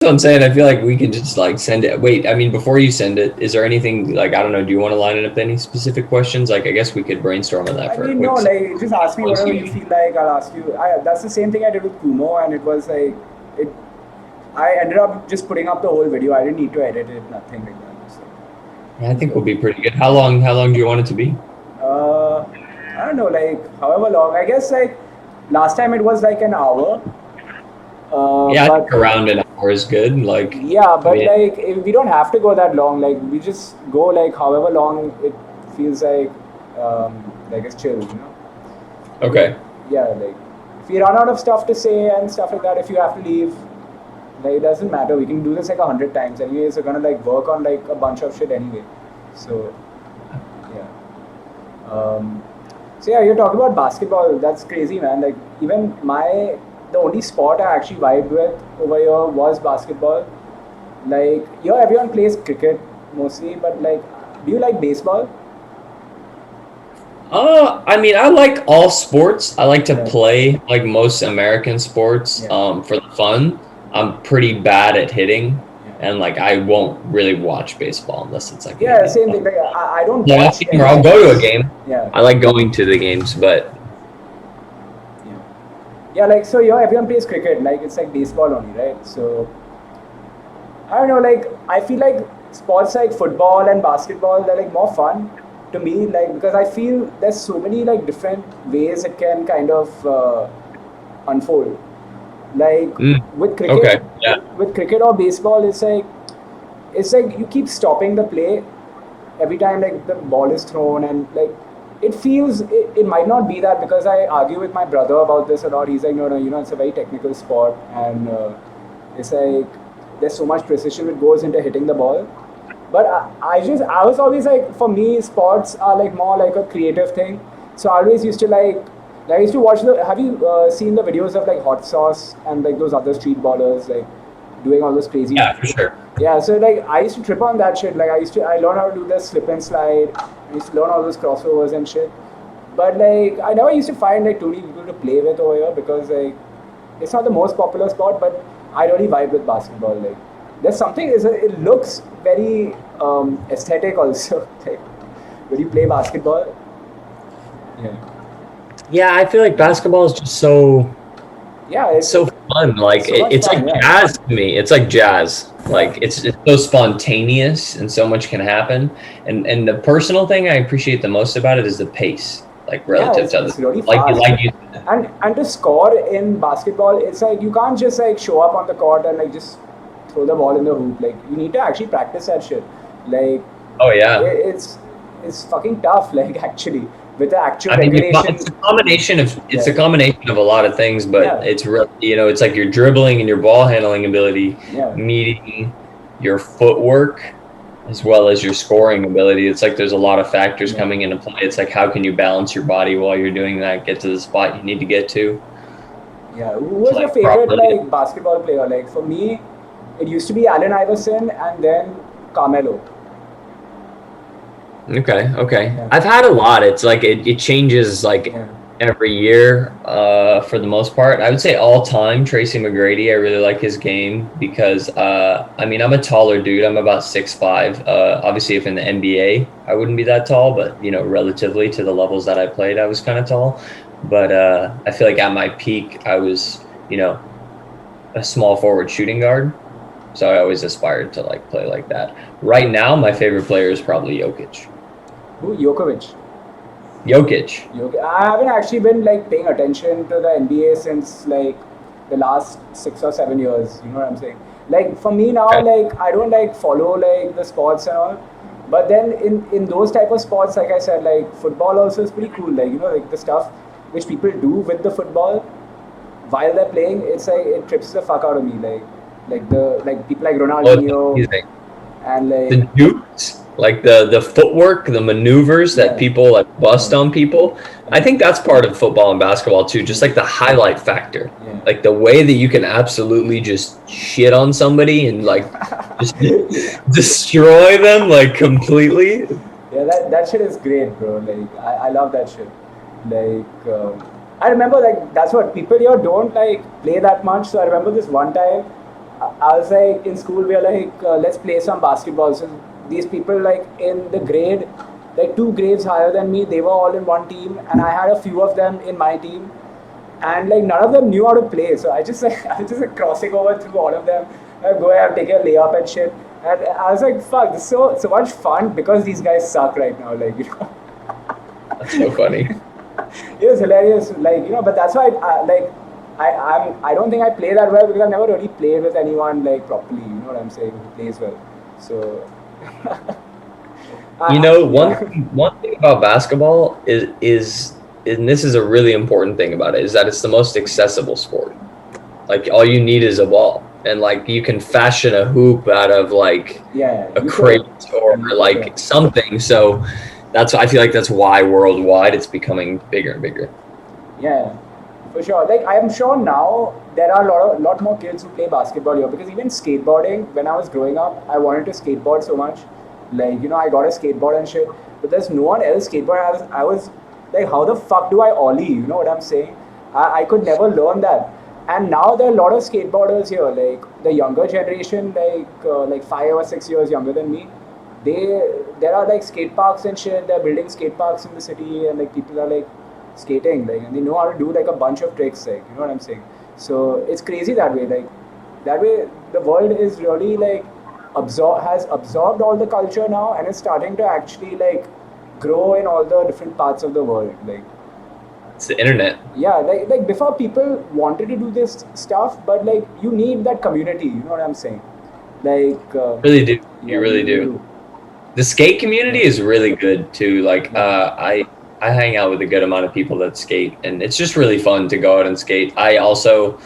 what I'm saying. I feel like we could just like send it. Wait, I mean, before you send it, is there anything like I don't know? Do you want to line it up any specific questions? Like, I guess we could brainstorm on that I for a mean, no, quick. like just ask me whatever you feel like. I'll ask you. That's the same thing I did with Kumo, and it was like it. I ended up just putting up the whole video. I didn't need to edit it, nothing like that. So, I think we'll be pretty good. How long? How long do you want it to be? uh, I don't know, like however long. I guess like last time it was like an hour. Yeah, I think But around an hour is good. Like, yeah, I but mean, like we don't have to go that long. Like we just go like however long it feels like it's chill, you know. okay. Yeah, like if we run out of stuff to say and stuff like that, if you have to leave, like it doesn't matter. We can do this like 100 times. Anyways, we're gonna like work on like a bunch of shit anyway. So yeah. So yeah, you're talking about basketball. That's crazy, man. Like even the only sport I actually vibed with over here was basketball. Like here, everyone plays cricket mostly, but like, do you like baseball? I mean, I like all sports. I like to Yeah, play like most American sports, yeah, for the fun. I'm pretty bad at hitting, yeah. and like I won't really watch baseball unless it's like Yeah, maybe same thing. Like I don't yeah, watch or any I'll go to a sports. game. Yeah, I like going to the games, but yeah, yeah. Like so, here everyone plays cricket. Like it's like baseball only, right? So I don't know, like I feel like sports like football and basketball they're like more fun to me, like because I feel there's so many like different ways it can kind of unfold. Like mm, with cricket, okay, yeah, with cricket or baseball, it's like you keep stopping the play every time like the ball is thrown and like it might not be that because I argue with my brother about this a lot. He's like, no, it's a very technical sport and it's like there's so much precision that goes into hitting the ball. But I was always like, for me, sports are like more like a creative thing. So I always used to like I used to watch the. Have you seen the videos of like hot sauce and like those other street ballers like doing all those crazy? yeah, for sure. Yeah, so like I used to trip on that shit. Like I learned how to do the slip and slide. I used to learn all those crossovers and shit. But like I never used to find like too many people to play with over here because like it's not the most popular sport. But I really vibe with basketball. Like there's something is it looks very aesthetic also. Like when you play basketball. Yeah. Yeah, I feel like basketball is just so Yeah, it's so fun. Like it's so much it's like fun. Yeah. jazz to me. It's like jazz. Yeah. Like it's so spontaneous and so much can happen. And the personal thing I appreciate the most about it is the pace, like Yeah, relative it's, to other. it's really Like you fast. like you. And to score in basketball, it's like you can't just like show up on the court and like just throw the ball in the hoop. Like you need to actually practice that shit. Like Oh yeah. it's fucking tough. Like actually with the actual I mean, regulation. it's Yeah, a combination of a lot of things, but yeah, it's really it's like your dribbling and your ball handling ability yeah, meeting your footwork as well as your scoring ability. It's like there's a lot of factors yeah, coming into play. It's like how can you balance your body while you're doing that, get to the spot you need to get to, yeah. Who to was your like favorite properly. like basketball player? Like for me, it used to be Allen Iverson and then Carmelo. Okay, okay. Yeah, I've had a lot. It's like it changes like yeah, every year, for the most part. I would say all time Tracy McGrady. I really like his game because I mean I'm a taller dude. I'm about 6'5". Obviously if in the NBA I wouldn't be that tall, but relatively to the levels that I played, I was kind of tall. But I feel like at my peak I was, a small forward shooting guard. So I always aspired to like play like that. Right now my favorite player is probably Jokic. who Djokovic. Jokic. I haven't actually been like paying attention to the NBA since like the last 6 or 7 years. You know what I'm saying? Like for me now, Okay. like I don't like follow like the sports and all. But then in those type of sports, like I said, like football also is pretty cool. Like like the stuff which people do with the football while they're playing, it's like it trips the fuck out of me. Like people like Oh, it's Ronaldinho amazing. and like The jukes, like the footwork, the maneuvers that yeah, people like bust yeah, on people. I yeah, think that's part of football and basketball too, just like the highlight factor. yeah. Like the way that you can absolutely just shit on somebody and like just Yeah. destroy them like completely. Yeah, that shit is great, bro. Like I love that shit. Like I remember like that's what people here don't like play that much. So I remember this one time I was like in school we are like let's play some basketball. So these people like in the grade, like 2 grades higher than me, they were all in one team, and I had a few of them in my team, and like none of them knew how to play. So I just like I was just like crossing over through all of them, go ahead, take a layup and shit. And I was like, fuck, this is so much fun because these guys suck right now. Like That's so funny. it was hilarious. Like but that's why I don't think I play that well because I've never really played with anyone like properly. You know what I'm saying? Who plays well. So. You know, one thing about basketball is and this is a really important thing about it, is that it's the most accessible sport. Like all you need is a ball, and like you can fashion a hoop out of like Yeah, a you crate or could. like Yeah. something. So I feel like that's why worldwide it's becoming bigger and bigger. Yeah, for sure. Like I'm sure now there are a lot more kids who play basketball here because even skateboarding. When I was growing up, I wanted to skateboard so much. Like I got a skateboard and shit. But there's no one else skateboard. I was like, how the fuck do I ollie? You know what I'm saying? I could never learn that. And now there are a lot of skateboarders here. Like the younger generation, like 5 or 6 years younger than me. There are like skate parks and shit. They're building skate parks in the city, and like people are like skating, like, and they know how to do like a bunch of tricks, like you know what I'm saying. So it's crazy that way. Like that way, the world is really like has absorbed all the culture now, and is starting to actually like grow in all the different parts of the world. Like It's the internet. yeah, like before people wanted to do this stuff, but like you need that community. You know what I'm saying? Like Really do. You yeah, really you do. do. The skate community Yeah, is really good too. Like yeah. I hang out with a good amount of people that skate, and it's just really fun to go out and skate. I also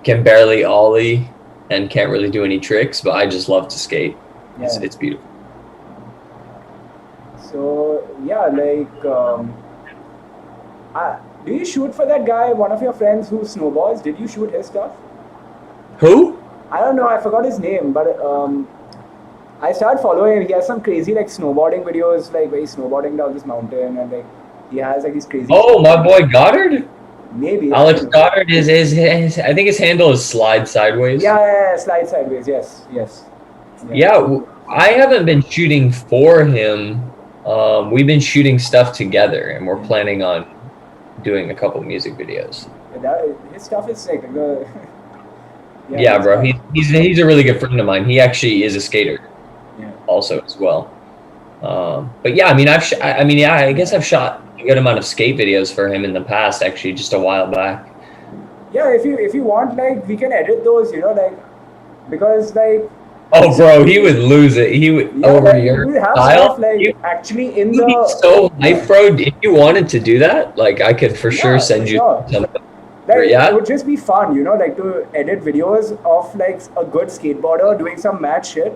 can barely ollie and can't really do any tricks, but I just love to skate. Yeah. It's beautiful. So yeah, like do you shoot for that guy? One of your friends who snowboards? Did you shoot his stuff? Who? I don't know. I forgot his name, but I started following him. He has some crazy like snowboarding videos, like where he's snowboarding down this mountain, and like he has like these crazy Oh, stuff. my boy Goddard. Maybe I Alex don't know. Goddard is I think his handle is Slide Sideways. Yeah, slide sideways. Yes, yes. Yeah, I haven't been shooting for him. We've been shooting stuff together, and we're planning on doing a couple music videos. His stuff is sick. Like, Yeah, his bro. stuff. He's a really good friend of mine. He actually is a skater Yeah. also as well. But yeah, I mean, yeah, I guess I've shot a good amount of skate videos for him in the past, actually, just a while back. Yeah, if you want, like we can edit those. Like because like Oh, bro, he would lose it. He would yeah, over like your we have stuff style. like actually in You'd be the so hyped, bro. If you wanted to do that, like I could for sure yeah, for send you sure. something. Like it Yeah. would just be fun, like to edit videos of like a good skateboarder doing some mad shit,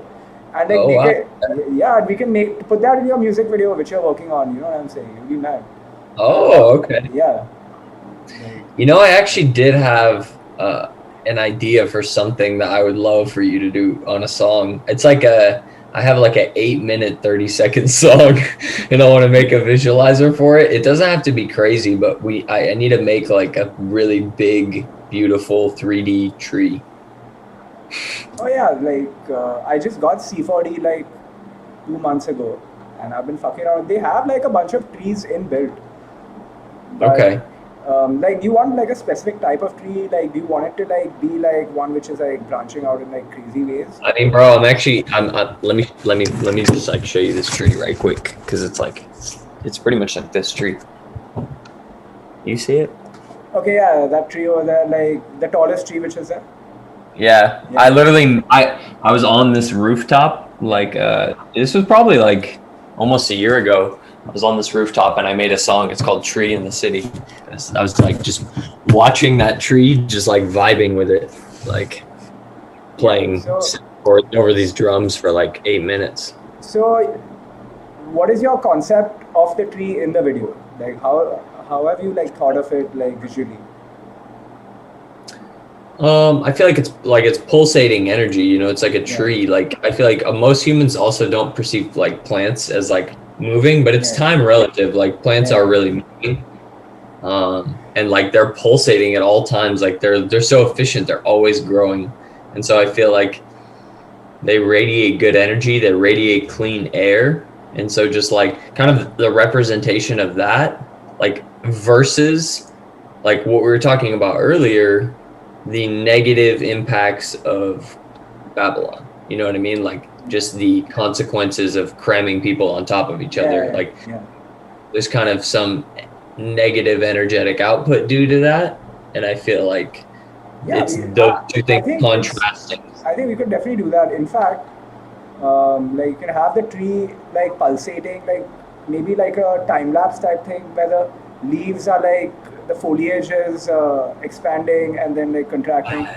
and like Oh make wow. it. Yeah, we can put that in your music video which you're working on. You know what I'm saying? You'll be mad. Oh, okay. Yeah. You know, I actually did have an idea for something that I would love for you to do on a song. I have like an 8 minute, 30-second song, and I want to make a visualizer for it. It doesn't have to be crazy, but I need to make like a really big, beautiful 3D tree. Oh yeah, like I just got C4D like 2 months ago, and I've been fucking around. They have like a bunch of trees inbuilt. But, Okay. like, do you want like a specific type of tree? Like, do you want it to like be like one which is like branching out in like crazy ways? I mean, bro, let me just like show you this tree right quick, because it's pretty much like this tree. You see it? Okay, yeah, that tree over there, like the tallest tree which is there. Yeah, Yeah. I was on this rooftop, like this was probably like almost a year ago. I was on this rooftop and I made a song. It's called Tree in the City. I was like just watching that tree, just like vibing with it, like playing So, over these drums for like 8 minutes. so what is your concept of the tree in the video? Like, how have you like thought of it like visually? I feel like it's pulsating energy, it's like a Yeah, tree. Like I feel like most humans also don't perceive like plants as like moving, but it's yeah, time relative. Like plants yeah, are really moving. And like they're pulsating at all times. Like they're so efficient, they're always growing. and so I feel like they radiate good energy, they radiate clean air, and so just like kind of the representation of that, like versus like what we were talking about earlier, the negative impacts of Babylon. You know what I mean? Like just the consequences of cramming people on top of each other. Yeah, Like yeah, there's kind of some negative energetic output due to that. And I feel like yeah. it's those two I things think contrasting. I think we could definitely do that. In fact, like you can have the tree like pulsating, like maybe like a time lapse type thing where the leaves are like the foliage is expanding and then like contracting.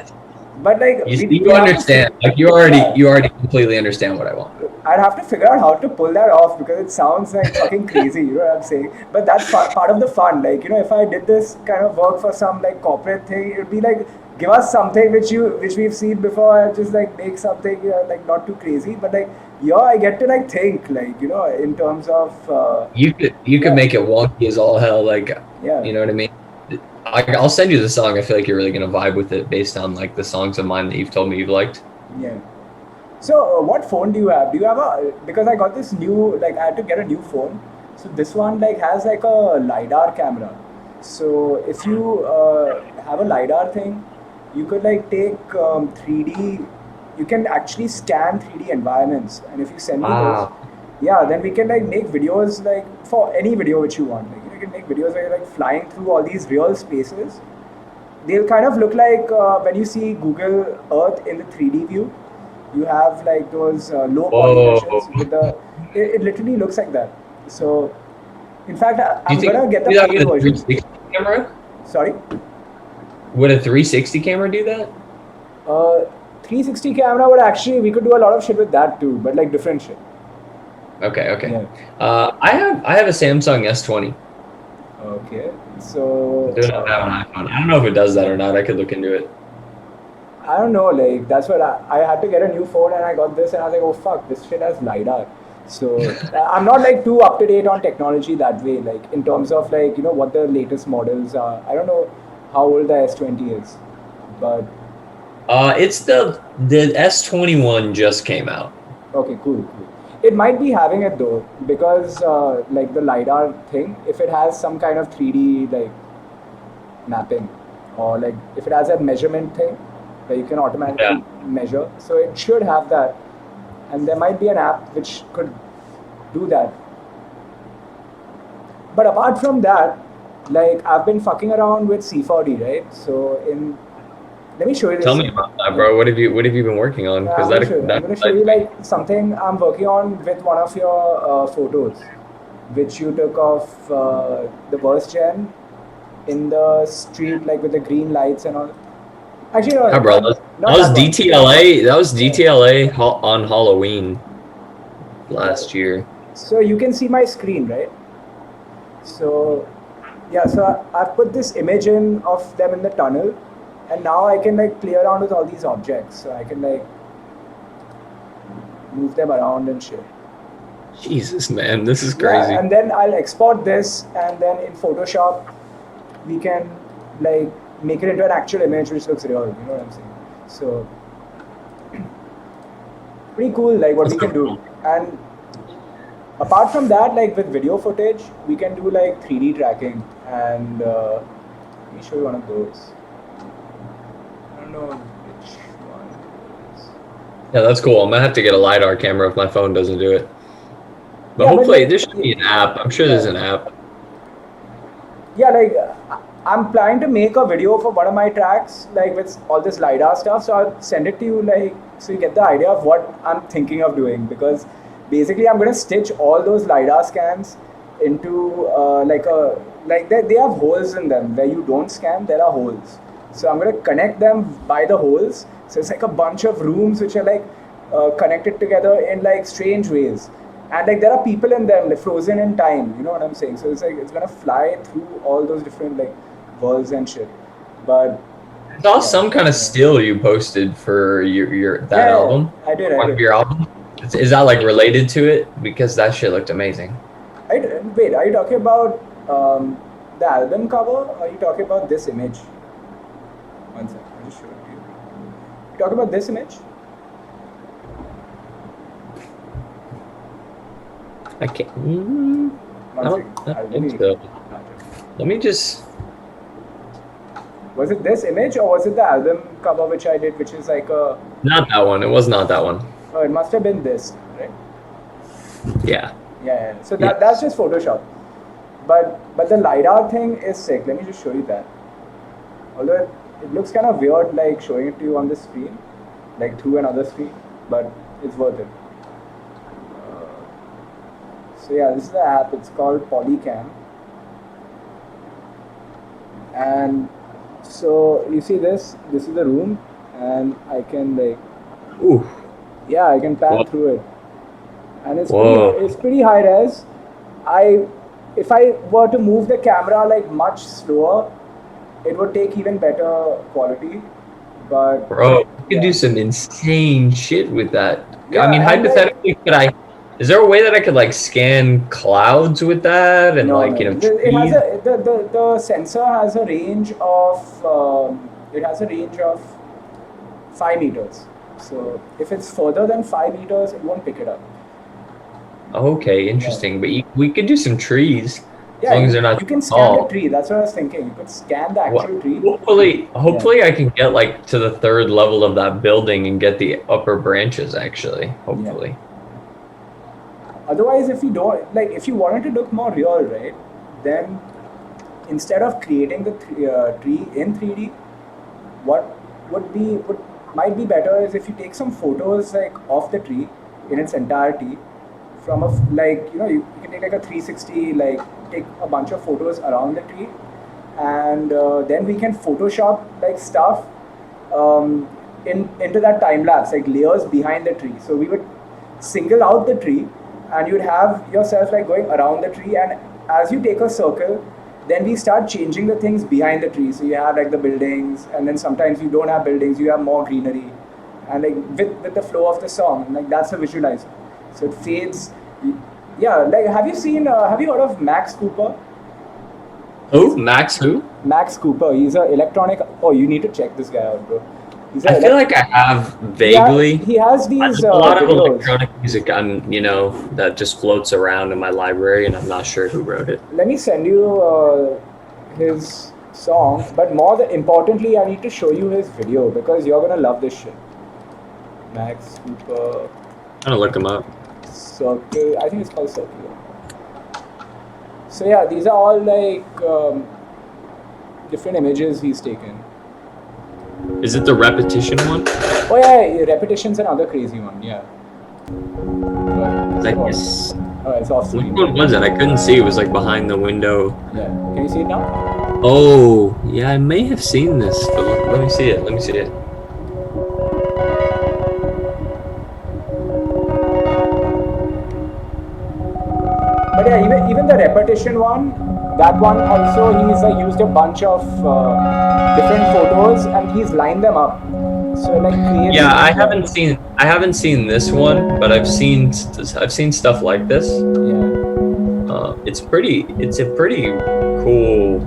But like You, we you have to understand, like yeah. you already completely understand what I want. I'd have to figure out how to pull that off because it sounds like fucking crazy, you know what I'm saying? But that's part of the fun. Like, you know, if I did this kind of work for some like corporate thing, it would be like give us something which we've seen before and just like make something like not too crazy. But like, yeah, I get to like think like, you know, in terms of You could yeah, make it wonky as all hell, like yeah, you know what I mean. I'll send you the song. I feel like you're really gonna vibe with it based on like the songs of mine that you've told me you've liked. yeah. So, what phone do you have? Do you have a? Because I got this new, like, I had to get a new phone. So this one like has like a lidar camera. So if you have a lidar thing, you could like take 3D. You can actually scan 3D environments, and if you send me those, Wow. yeah, then we can like make videos like for any video which you want. Like you can make videos where you're like flying through all these real spaces. They'll kind of look like when you see Google Earth in the 3D view. You have like those low poly Whoa. meshes with the. It literally looks like that. So, in fact, Do you I'm think you gonna get can the do that paid with a version. 360 camera? Sorry, Would a 360 camera do that? uh, 360 camera would actually we could do a lot of shit with that too, but like different shit. Okay, okay. Yeah. I have a Samsung S20. Okay. So I do not have an iPhone. I don't know if it does that or not. I could look into it. I don't know. Like that's what I had to get a new phone, and I got this, and I was like, oh fuck, this shit has lidar. So I'm not like too up to date on technology that way. Like in terms of like you know what the latest models are. I don't know how old the S20 is, but It's the S21 just came out. okay, cool, cool. It might be having it though because like the lidar thing, if it has some kind of 3D like mapping, or like if it has a measurement thing where you can Yeah. automatically measure, so it should have that, and there might be an app which could do that. But apart from that, like I've been fucking around with C4D, right? So in let me show you Tell this me thing. about that, Yeah. bro. What have you been working on? Because I'm gonna show you. I'm that gonna show you excites me. like something I'm working on with one of your photos, which you took of the worst gen in the street, like with the green lights and all. Actually, Yeah, no, bro. That not was that one. DTLA. That was Yeah. DTLA on Halloween Yeah. last year. So you can see my screen, right? So yeah, so I've put this image in of them in the tunnel, and now I can like play around with all these objects. So I can like move them around and shit. Jesus, man, this is Yeah, crazy. and then I'll export this, and then in Photoshop we can like make it into an actual image which looks real. You know what I'm saying? So pretty cool, like what That's we so can do. cool. And apart from that, like with video footage, we can do like 3D tracking, and let me show you one of those. I don't know which one it is. Yeah, that's cool. I'm gonna have to get a LiDAR camera if my phone doesn't do it. But Yeah, but hopefully like, there should be an app. I'm sure there's yeah, an app. yeah, like I'm planning to make a video for one of my tracks, like with all this lidar stuff. So I'll send it to you, like, so you get the idea of what I'm thinking of doing. Because basically, I'm gonna stitch all those lidar scans into like they have holes in them where you don't scan. There are holes, so I'm gonna connect them by the holes. So it's like a bunch of rooms which are like connected together in like strange ways, and like there are people in them like frozen in time. You know what I'm saying? So it's like it's gonna fly through all those different like worlds and shit. But I saw yeah, some kind of yeah, still you posted for your that yeah, album, I did, I one of did. your albums. Is that like related to it? Because that shit looked amazing. Wait, are you talking about the album cover? Or are you talking about this image? One second, I'll just show it to you. talk about this image? I can't. I don't think so. Let me just. Was it this image or was it the album cover which I did, which is like a? Not that one. It was not that one. Oh, it must have been this, right? Yeah. Yeah. So that's just Photoshop. But the LiDAR thing is sick. Let me just show you that. Although it looks kind of weird, like showing it to you on the screen, like through another screen, but it's worth it. So yeah, this is the app. It's called Polycam. And so you see this is the room, and I can like, Ooh. yeah, I can pan Whoa. through it, and Whoa. it's pretty high res. If I were to move the camera like much slower, it would take even better quality. But Bro, you could do some insane shit with that. Yeah, I mean, and, hypothetically, is there a way that I could like scan clouds with that and no, like, no. you know, It has trees? the sensor has a range of 5 meters. So if it's further than 5 meters, it won't pick it up. Okay, interesting. But we could do some trees as Yeah, long as they're not you can too scan the tall. tree. That's what I was thinking. You could scan the actual tree. Hopefully I can get like to the third level of that building and get the upper branches actually. Hopefully. Otherwise, if you don't like, if you wanted to look more real, right, then instead of creating the tree in 3D, what might be better is if you take some photos like of the tree in its entirety from you can take like a 360, like take a bunch of photos around the tree, and then we can Photoshop like stuff into that time lapse, like layers behind the tree. So we would single out the tree, and you'd have yourself like going around the tree, and as you take a circle, then we start changing the things behind the tree. So you have like the buildings, and then sometimes you don't have buildings, you have more greenery, and like with the flow of the song, like that's a visualizer. So it fades. Yeah, like have you heard of Max Cooper? Who? Max who? Max Cooper. He's an electronic. Oh, you need to check this guy out, bro. I feel like I have vaguely. He has these a lot of videos. electronic music that just floats around in my library and I'm not sure who wrote it. Let me send you his song, but more importantly, I need to show you his video because you're gonna love this shit. Max Cooper. I'm gonna look him up. Circle. I think it's called Circle. So yeah, these are all like different images he's taken. Is it the repetition one? Oh yeah, repetition's another crazy one. Yeah. Yes. Oh, it's off screen. Which one was it? I couldn't see. It was like behind the window. Yeah. Can you see it now? Oh, yeah. I may have seen this. But let me see it. Let me see it. But yeah, even the repetition one, that one also he's used a bunch of different photos and he's lined them up. So like creates. Yeah, I haven't seen this one, but I've seen stuff like this. Yeah. It's a pretty cool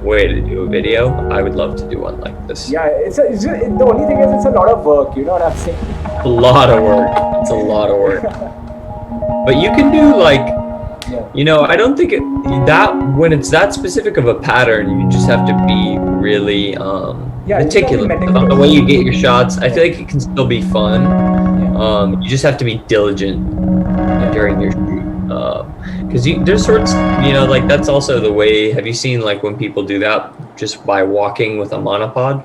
way to do a video. I would love to do one like this. Yeah, the only thing is it's a lot of work. You know what I'm saying? A lot of work. It's a lot of work. But you can do like. I don't think when it's that specific of a pattern, you just have to be really meticulous about the way you get your shots. I feel like it can still be fun. You just have to be diligent during your shoot. Because there's sorts, like that's also the way. Have you seen like when people do that just by walking with a monopod?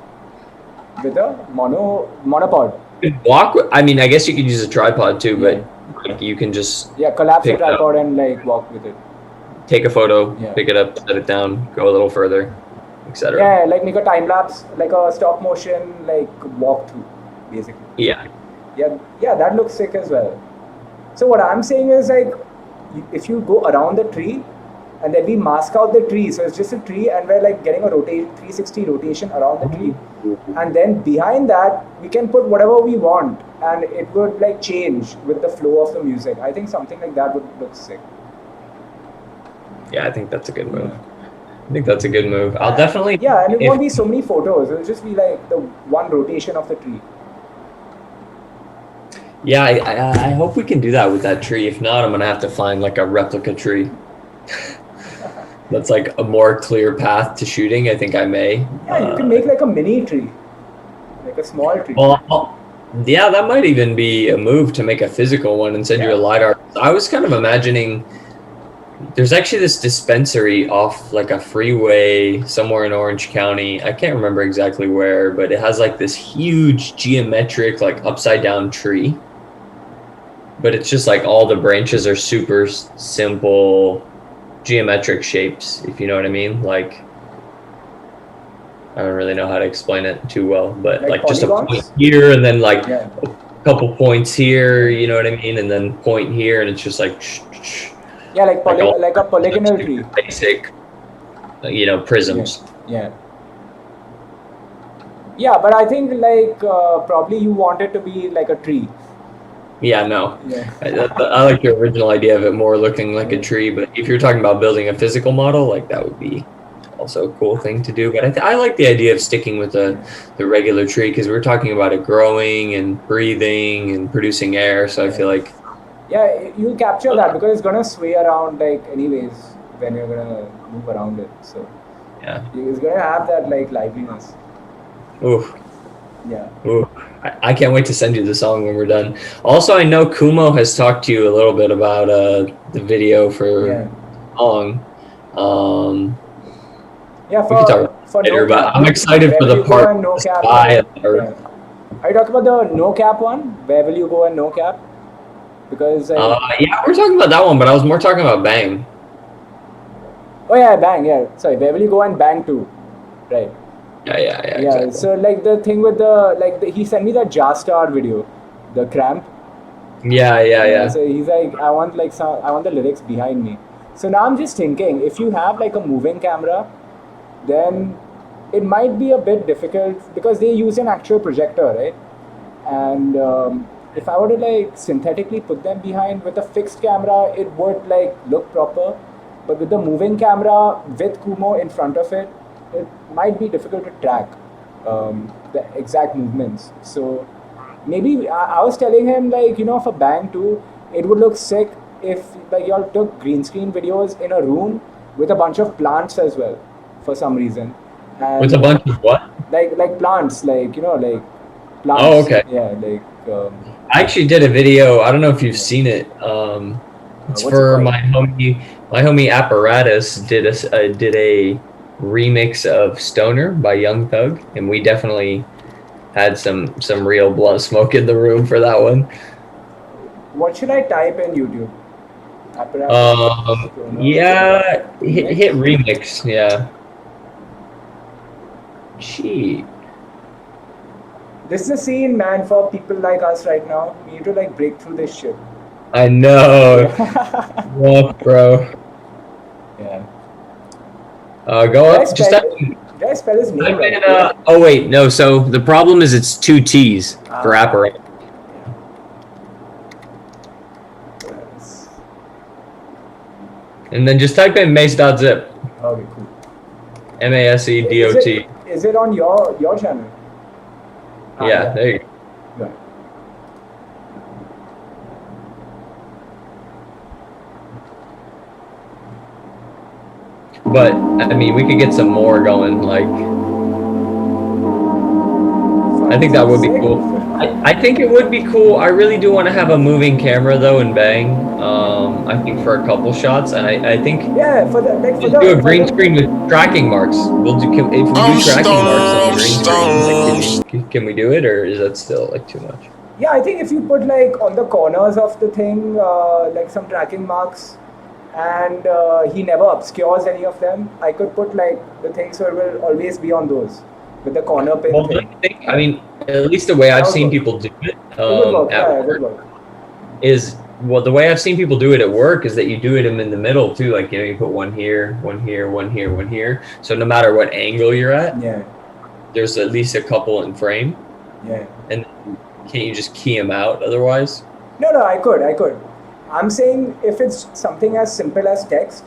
With a monopod. I mean, I guess you could use a tripod too, but. Like you can just collapse the tripod and like walk with it. Take a photo, pick it up, set it down, go a little further, etc. Yeah, like make a time lapse, like a stop motion, like walkthrough, basically. Yeah, that looks sick as well. So what I'm saying is like, if you go around the tree, and then we mask out the tree, so it's just a tree, and we're like getting a 360 rotation around the tree, and then behind that we can put whatever we want, and it would like change with the flow of the music. I think something like that would look sick. Yeah, I think that's a good move. I'll definitely. Yeah, and it won't be so many photos. It'll just be like the one rotation of the tree. Yeah, I hope we can do that with that tree. If not, I'm gonna have to find like a replica tree that's like a more clear path to shooting. I think I may. Yeah, you can make like a mini tree, like a small tree. Yeah, that might even be a move to make a physical one and send you a Yeah. LiDAR. I was kind of imagining there's actually this dispensary off like a freeway somewhere in Orange County. I can't remember exactly where, but it has like this huge geometric, like upside down tree. But it's just like all the branches are super simple geometric shapes, if you know what I mean. Like, I don't really know how to explain it too well, but Like like just a point polygons. here and then like Yeah. a couple points here, Yeah. you know what I mean? And then point here, and it's just like, Yeah, like like all like a like polygonal super tree. basic, Yeah. prisms. Yeah. Yeah, but I think like probably you want it to be like a tree. Yeah, no. Yeah. I like your original idea of it more looking like a Yeah. tree, but if you're talking about building a physical model, like that would be also a cool thing to do. But I like the idea of sticking with the regular tree because we're talking about it growing and breathing and producing air. So I Yeah. feel like, Yeah, you'll capture that because it's gonna sway around like anyways when you're gonna move around it. So yeah, it's gonna have that like liveliness. ooh, Yeah. ooh. I can't wait to send you the song when we're done. Also, I know Kumo has talked to you a little bit about the video for Yeah. song. Um, Yeah, we could talk about for it no later, but cap, I'm right? excited Where for will the you go part and no with the cap? sky. Yeah. Are you talking about the no cap one? Where will you go and no cap? Because Yeah, we're talking about that one, but I was more talking about Bang. oh yeah, bang, yeah. Sorry, where will you go and bang to? Right. Yeah, Yeah. exactly. So like the thing with he sent me that Jastar video, the cramp. Yeah. Yeah. So he's like, I want the lyrics behind me. So now I'm just thinking, if you have like a moving camera, then it might be a bit difficult because they use an actual projector, right? And if I were to like synthetically put them behind with a fixed camera, it would like look proper. But with the moving camera with Kumo in front of it, it might be difficult to track the exact movements. So maybe I was telling him like for Bang too, it would look sick if like y'all took green screen videos in a room with a bunch of plants as well, for some reason, With a and bunch of what? like plants, like like Oh, plants. okay. Yeah, like I actually did a video. I don't know if you've yeah. seen it. It's What's it for called? my homie Apparatus did a remix of Stoner by Young Thug, and we definitely had some real blunt smoke in the room for that one. What should I type in YouTube? Apparatus Stoner Yeah, hit remix. remix. Yeah, gee, This is a scene, man, for people like us right now. We need to like break through this shit. I know. Yeah. What, bro? Yeah. Go Did I up. Just spell did I spell his name type right? in. Oh wait, no. So the problem is it's two T's for Ah. Apparatus. Yes. And then just type in Mase.Zip. Okay, cool. MASEDOT. Is it on your channel? Yeah, there you go. Yeah. But I mean, we could get some more going. Like, I think that would be Sick. cool. I think it would be cool. I really do want to have a moving camera though and Bang. I think for a couple shots, and I think Yeah, for the like for just do a the for green the screen with tracking marks. If we do tracking marks on the green screen, like, can we do it, or is that still like too much? yeah, I think if you put like on the corners of the thing like some tracking marks, and he never obscures any of them, I could put like the thing so it will always be on those with the corner pin Well, thing. I mean, at least the way That I've would seen work. people do it It would work. at Yeah, it would work work. is, well, the way I've seen people do it at work is that you do it in the middle too. Like, you put one here, one here, one here, one here. So no matter what angle you're at, Yeah, there's at least a couple in frame. yeah. And can't you just key them out otherwise? No, I could. I'm saying if it's something as simple as text,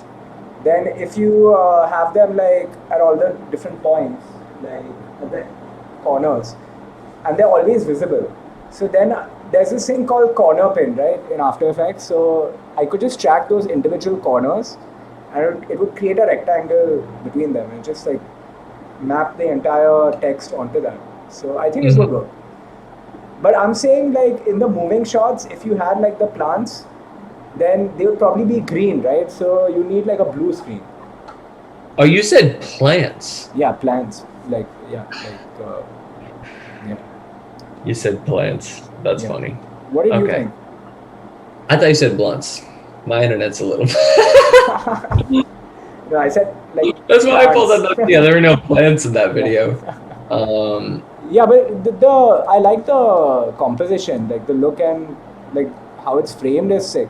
then if you have them like at all the different points, like at the corners, and they're always visible, so then there's this thing called corner pin, right, in After Effects. So I could just track those individual corners, and it would create a rectangle between them and just like map the entire text onto that. So I think it would work. But I'm saying like in the moving shots, if you had like the plants, then they would probably be green, right? So you need like a blue screen. Oh, you said plants. Yeah, plants. Like yeah, like yeah. You said plants. That's Yeah. funny. What did you Okay. think? I thought you said blunts. My internet's a little. No, I said like. That's why I pulled plants. that up. Yeah, there were no plants in that video. Yeah, but the I like the composition, like the look and like how it's framed is sick.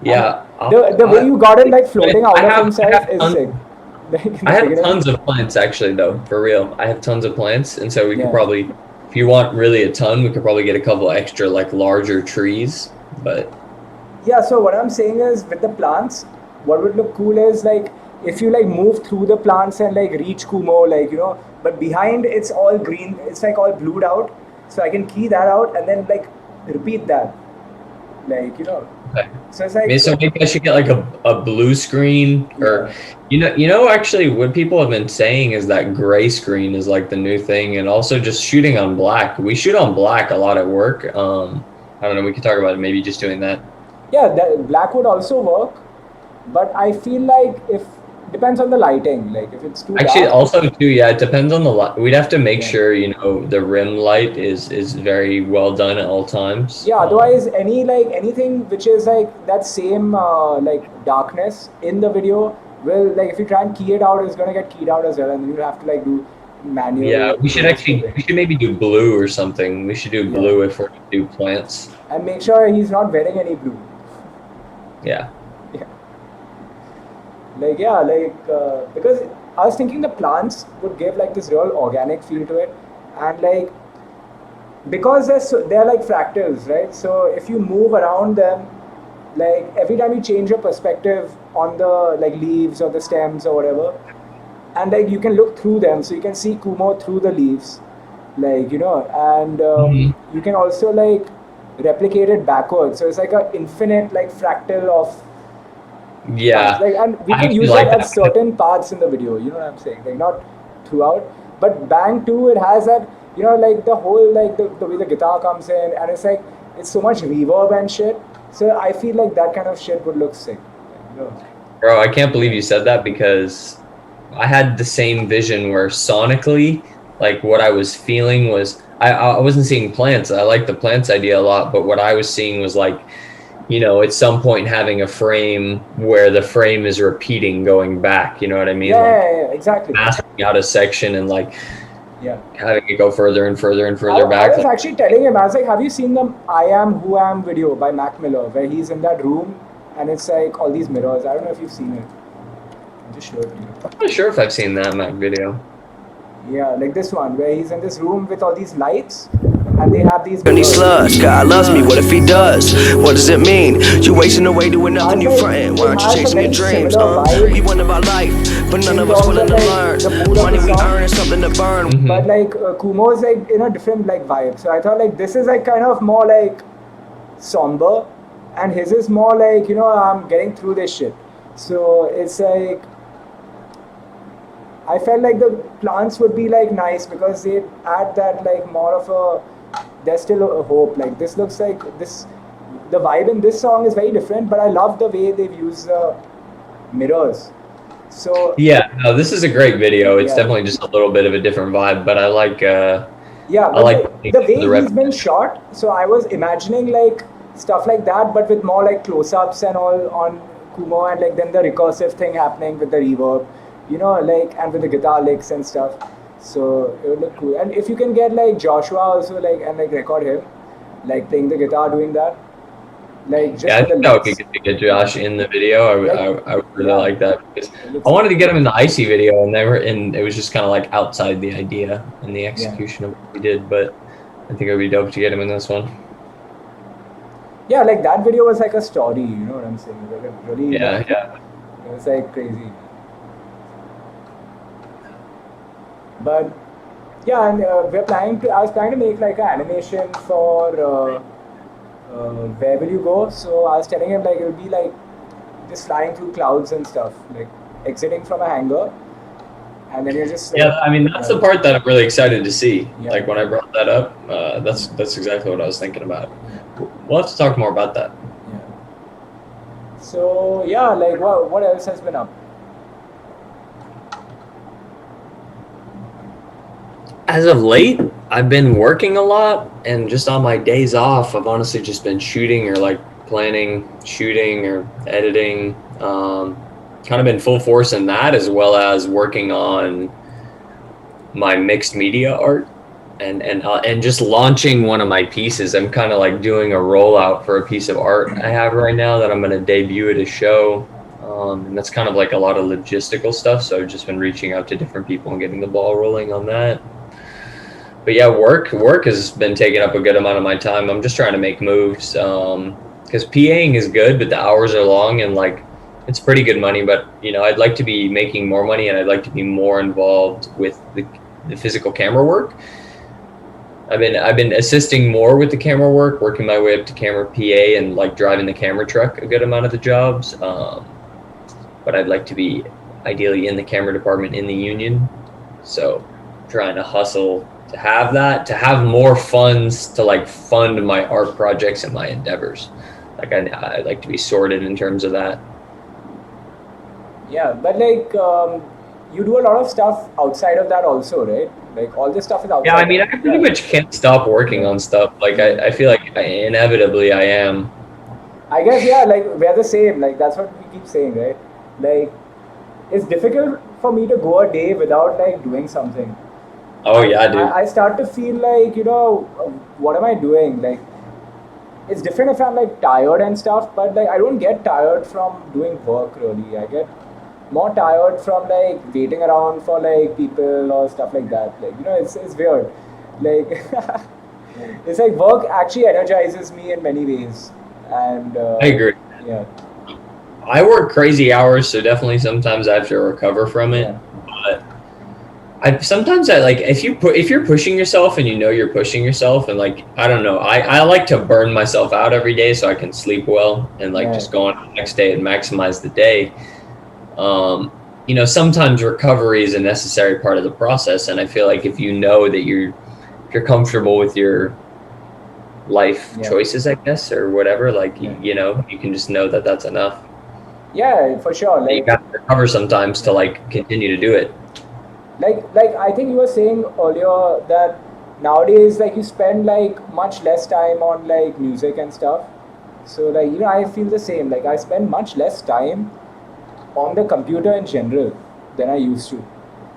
Yeah. The way you got it like floating out I of have- himself I have is tons- sick. Like, in the I have beginning. tons of plants actually, though. For real, I have tons of plants, and so we could Yeah. probably, if you want really a ton, we could probably get a couple extra like larger trees. But Yeah, so what I'm saying is with the plants, what would look cool is like if you like move through the plants and like reach Kumo, like but behind it's all green, it's like all blued out. So I can key that out and then like repeat that. Like, okay. So it's like Maybe I should get like a blue screen, or actually what people have been saying is that gray screen is like the new thing, and also just shooting on black. We shoot on black a lot at work. I don't know, we could talk about it, maybe just doing that. yeah, that black would also work, but I feel like if depends on the lighting. Like if it's too Actually, dark, also too, yeah, it depends on the light. We'd have to make Yeah. sure, the rim light is very well done at all times. yeah. Otherwise, anything which is like that same like darkness in the video will like if you try and key it out, it's gonna get keyed out as well, and you have to like do manual. Yeah, we should maybe do blue or something. We should do blue if we're gonna do plants. and make sure he's not wearing any blue. Yeah. Because I was thinking the plants would give like this real organic feel to it, and like because they're like fractals, right? So if you move around them, like every time you change your perspective on the like leaves or the stems or whatever, and like you can look through them, so you can see Kumo through the leaves, like and you can also like replicate it backwards. So it's like an infinite like fractal of. Yeah. Like, and we I can actually use like that at that. certain parts in the video. You know what I'm saying? Like not throughout, but Bang 2, it has that. Like the whole like the way the guitar comes in, and it's like it's so much reverb and shit. So I feel like that kind of shit would look sick. Bro, I can't believe you said that, because I had the same vision where sonically, like what I was feeling was I wasn't seeing plants. I like the plants idea a lot, but what I was seeing was like, at some point having a frame where the frame is repeating going back. You know what I mean? Yeah, exactly. Masking out a section and like Yeah. having it go further and further and further I back. was actually telling him, I was like, have you seen the I Am Who Am video by Mac Miller, where he's in that room and it's like all these mirrors? I don't know if you've seen it. I'll just show it to you. I'm not sure if I've seen that Mac video. Yeah, like this one, where he's in this room with all these lights and they have these Any mirrors. sluts, God loves me, what if he does? What does it mean? You wasting away doing nothing, you frontin'. Why aren't you chasing your dreams? We wonder about life, but none of us willing to learn. Money we earn is something to burn. But like Kumo is like in a different like vibe. So I thought like this is like kind of more like somber, and his is more like I'm getting through this shit. So it's like I felt like the plants would be like nice because they add that like more of a. There's still a hope. Like this looks like this. The vibe in this song is very different, but I love the way they've used the mirrors. So Yeah, no, this is a great video. It's Yeah. definitely just a little bit of a different vibe, but I like yeah, I but like the way the he's been shot. So I was imagining like stuff like that, but with more like close-ups and all on Kumo, and like then the recursive thing happening with the reverb, like and with the guitar licks and stuff. So it would look cool. And if you can get like Joshua also like and like record him, like playing the guitar doing that, like just Yeah, I for the think that would be licks. good to get Josh in the video. I would really Yeah. like that, because It looks I wanted to get him in the Icy video, and it was just kind of like outside the idea and the execution of what we did. But I think it would be dope to get him in this one. Yeah, like that video was like a story. You know what I'm saying? Like a really. Yeah, yeah. It was like crazy. But Yeah, and we're planning to. I was planning to make like an animation for Where Will You Go. So I was telling him like it'll be like just flying through clouds and stuff, like exiting from a hangar, and then you're just like, Yeah, I mean that's the part that I'm really excited to see. Yeah. Like when I brought that up, that's exactly what I was thinking about. We'll have to talk more about that. Yeah. So yeah, like what else has been up? As of late, I've been working a lot, and just on my days off, I've honestly just been shooting or like planning shooting or editing. Kind of been full force in that, as well as working on my mixed media art and just launching one of my pieces. I'm kind of like doing a rollout for a piece of art I have right now that I'm going to debut at a show. And that's kind of like a lot of logistical stuff. So I've just been reaching out to different people and getting the ball rolling on that. But yeah, work has been taking up a good amount of my time. I'm just trying to make moves because PAing is good, but the hours are long and like it's pretty good money. But you know, I'd like to be making more money and I'd like to be more involved with the physical camera work. I've been assisting more with the camera work, working my way up to camera PA and like driving the camera truck a good amount of the jobs. But I'd like to be ideally in the camera department in the union. So trying to hustle to have that, to have more funds to like fund my art projects and my endeavors. Like I'd like to be sorted in terms of that. Yeah, but like you do a lot of stuff outside of that also, right? Like all this stuff is outside. Yeah, I mean, I pretty much can't stop working on stuff. Like I feel like inevitably I am. I guess yeah, like we're the same. Like that's what we keep saying, right? Like it's difficult for me to go a day without like doing something. Oh yeah, dude. I start to feel like what am I doing? Like it's different if I'm like tired and stuff, but like I don't get tired from doing work really. I get more tired from like waiting around for like people or stuff like that. Like it's weird. Like it's like work actually energizes me in many ways, and I agree. Yeah. I work crazy hours, so definitely sometimes I have to recover from it. Yeah. But sometimes I like if you're pushing yourself and you know you're pushing yourself and like I don't know, I like to burn myself out every day so I can sleep well and like just go on the next day and maximize the day. Sometimes recovery is a necessary part of the process, and I feel like if you know that if you're comfortable with your life choices, I guess, or whatever, like you can just know that that's enough. Yeah, for sure. Like you got to recover sometimes to like continue to do it. Like I think you were saying earlier that nowadays like you spend like much less time on like music and stuff. So like I feel the same. Like I spend much less time on the computer in general than I used to.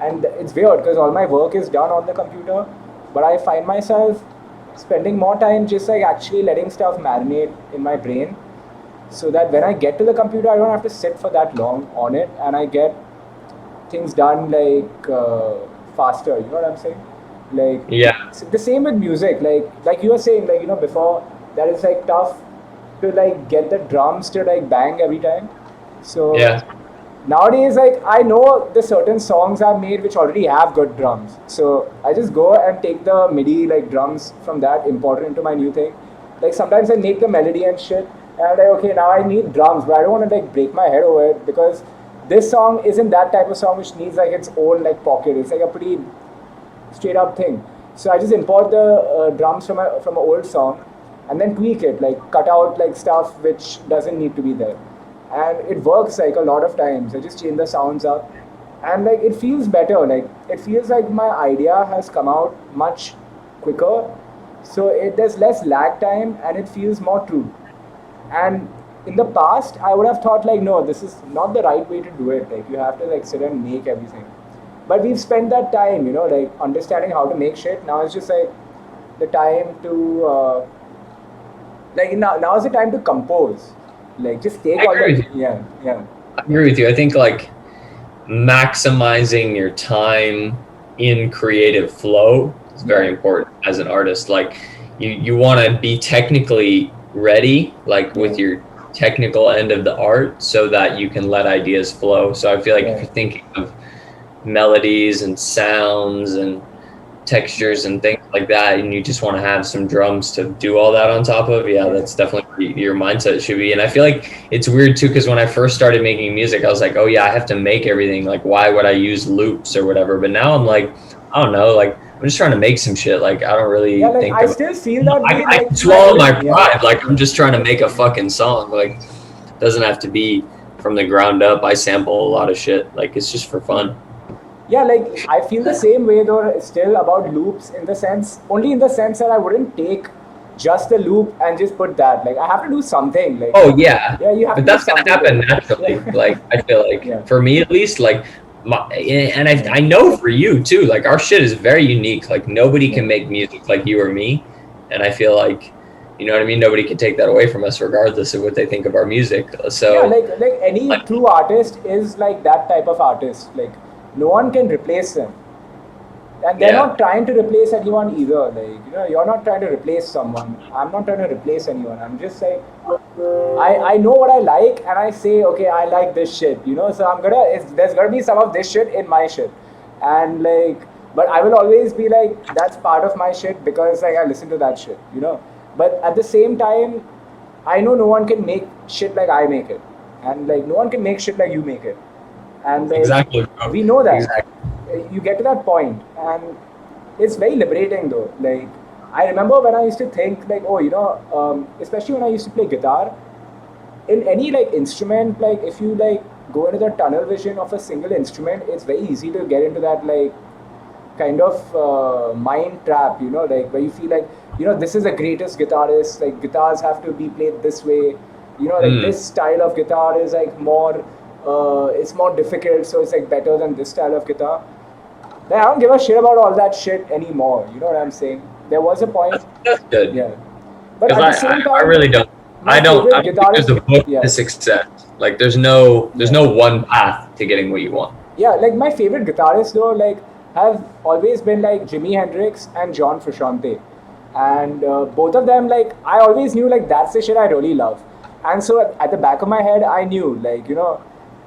And it's weird because all my work is done on the computer, but I find myself spending more time just like actually letting stuff marinate in my brain so that when I get to the computer, I don't have to sit for that long on it and I get things done like faster. You know what I'm saying? Like yeah, the same with music. Like you were saying, like before that it's like tough to like get the drums to like bang every time. So yeah. Nowadays, like I know the certain songs I've made which already have good drums. So I just go and take the MIDI like drums from that, import it into my new thing. Like sometimes I make the melody and shit, and I'm like, okay, now I need drums, but I don't want to like break my head over it because this song isn't that type of song which needs like its own like pocket. It's like a pretty straight up thing. So I just import the drums from an old song, and then tweak it, like cut out like stuff which doesn't need to be there. And it works like a lot of times. I just change the sounds up and like it feels better. Like it feels like my idea has come out much quicker, so there's less lag time and it feels more true. And in the past I would have thought like, no, this is not the right way to do it. Like you have to like sit and make everything, but we've spent that time like understanding how to make shit. Now it's just like the time to now is the time to compose. Like just take all the yeah. I agree with you. I think like maximizing your time in creative flow is very important as an artist. Like you want to be technically ready, like with your technical end of the art, so that you can let ideas flow. So I feel like if you're thinking of melodies and sounds and textures and things like that, and you just want to have some drums to do all that on top of, that's definitely your mindset should be. And I feel like it's weird too, because when I first started making music, I was like, oh yeah, I have to make everything, like why would I use loops or whatever? But now I'm like, I don't know, like I'm just trying to make some shit. Like I don't really like think I still feel that way. I Like swallow my pride. Like I'm just trying to make a fucking song. Like it doesn't have to be from the ground up. I sample a lot of shit. Like it's just for fun. Yeah, like I feel the same way though still about loops, in the sense, only in the sense that I wouldn't take just the loop and just put that. Like I have to do something. Like oh yeah, you have but to that's do gonna something. happen naturally. Like I feel like for me at least, like and I know for you too. Like our shit is very unique. Like nobody can make music like you or me, and I feel like, you know what I mean. Nobody can take that away from us, regardless of what they think of our music. So like any true artist is like that type of artist. Like no one can replace them, and they're not trying to replace anyone either. Like you're not trying to replace someone. I'm not trying to replace anyone. I'm just like, I know what I like, and I say, okay, I like this shit. So there's gonna be some of this shit in my shit, and like, but I will always be like, that's part of my shit because like I listen to that shit. But at the same time, I know no one can make shit like I make it, and like no one can make shit like you make it, and like, exactly, we know that. Exactly. You get to that point, and it's very liberating though. Like I remember when I used to think like, especially when I used to play guitar, in any like instrument, like if you like go into the tunnel vision of a single instrument, it's very easy to get into that like kind of mind trap, like where you feel like, this is the greatest guitarist, like guitars have to be played this way, like this style of guitar is like more, it's more difficult, so it's like better than this style of guitar. Like, I don't give a shit about all that shit anymore, you know what I'm saying? There was a point. That's good. Yeah. But at the same time, I really don't. I don't think there's a book to success. Like there's no one path to getting what you want. Yeah, like my favorite guitarists though, like have always been like Jimi Hendrix and John Frusciante, and both of them, like I always knew like that's the shit I really love, and so at the back of my head I knew like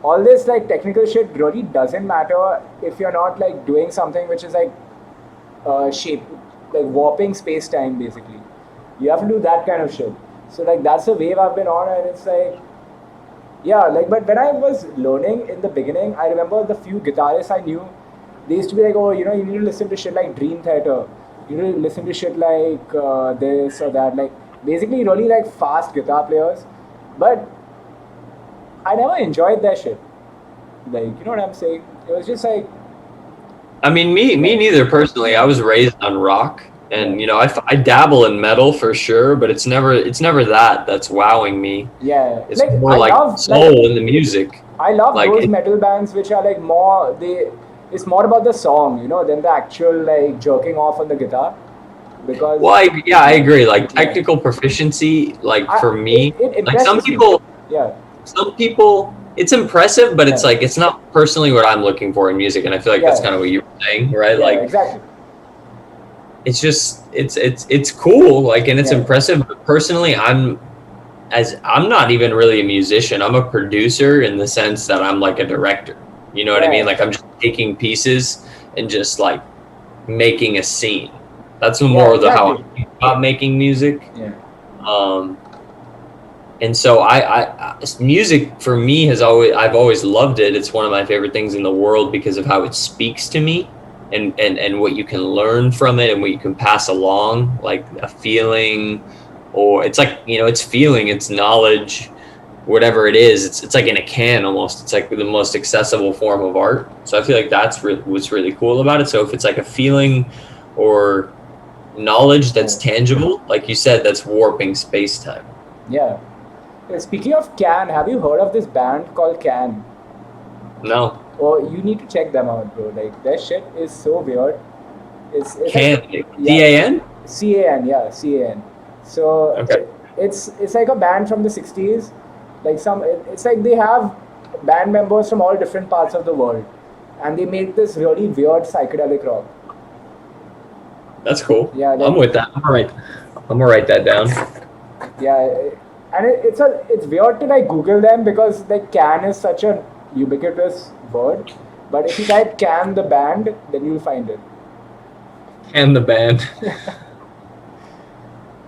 all this like technical shit really doesn't matter if you're not like doing something which is like shape, like warping space time basically. You have to do that kind of shit. So like that's the wave I've been on, and it's like, like, but when I was learning in the beginning, I remember the few guitarists I knew, they used to be like, oh, you need to listen to shit like Dream Theater, you need to listen to shit like this or that, like basically really like fast guitar players, but I never enjoyed that shit. Like, you know what I'm saying? It was just like, I mean, me neither personally. I was raised on rock, and I dabble in metal for sure, but it's never that's wowing me. Yeah, it's like, more like soul in the music. I love like those metal bands which are like more, it's more about the song, than the actual like jerking off on the guitar. Because I agree. Like technical proficiency, like for me, like some people, it's impressive, but it's like it's not personally what I'm looking for in music, and I feel like that's kind of what you were saying, right? Like exactly. It's just it's cool, like, and it's impressive. But personally, I'm not even really a musician. I'm a producer in the sense that I'm like a director. You know what I mean? Like I'm just taking pieces and just like making a scene. That's more of how I think about making music. Yeah. And so I music for me I've always loved it. It's one of my favorite things in the world because of how it speaks to me and what you can learn from it and what you can pass along, like a feeling, or it's like, it's feeling, it's knowledge, whatever it is. It's like in a can almost. It's like the most accessible form of art. So I feel like that's what's really cool about it. So if it's like a feeling or knowledge that's tangible, like you said, that's warping space-time. Yeah. Speaking of Can, have you heard of this band called Can? No. Oh, you need to check them out, bro. Like their shit is so weird. It's Can, like, C-A-N? C-A-N, yeah, C-A-N. So it's like a band from the 60s. Like it's like they have band members from all different parts of the world, and they make this really weird psychedelic rock. That's cool. Yeah, I'm with that. I'm gonna write that down. Yeah, and it's weird to like Google them because like Can is such a ubiquitous word, but if you type Can the band, then you'll find it. Can the band.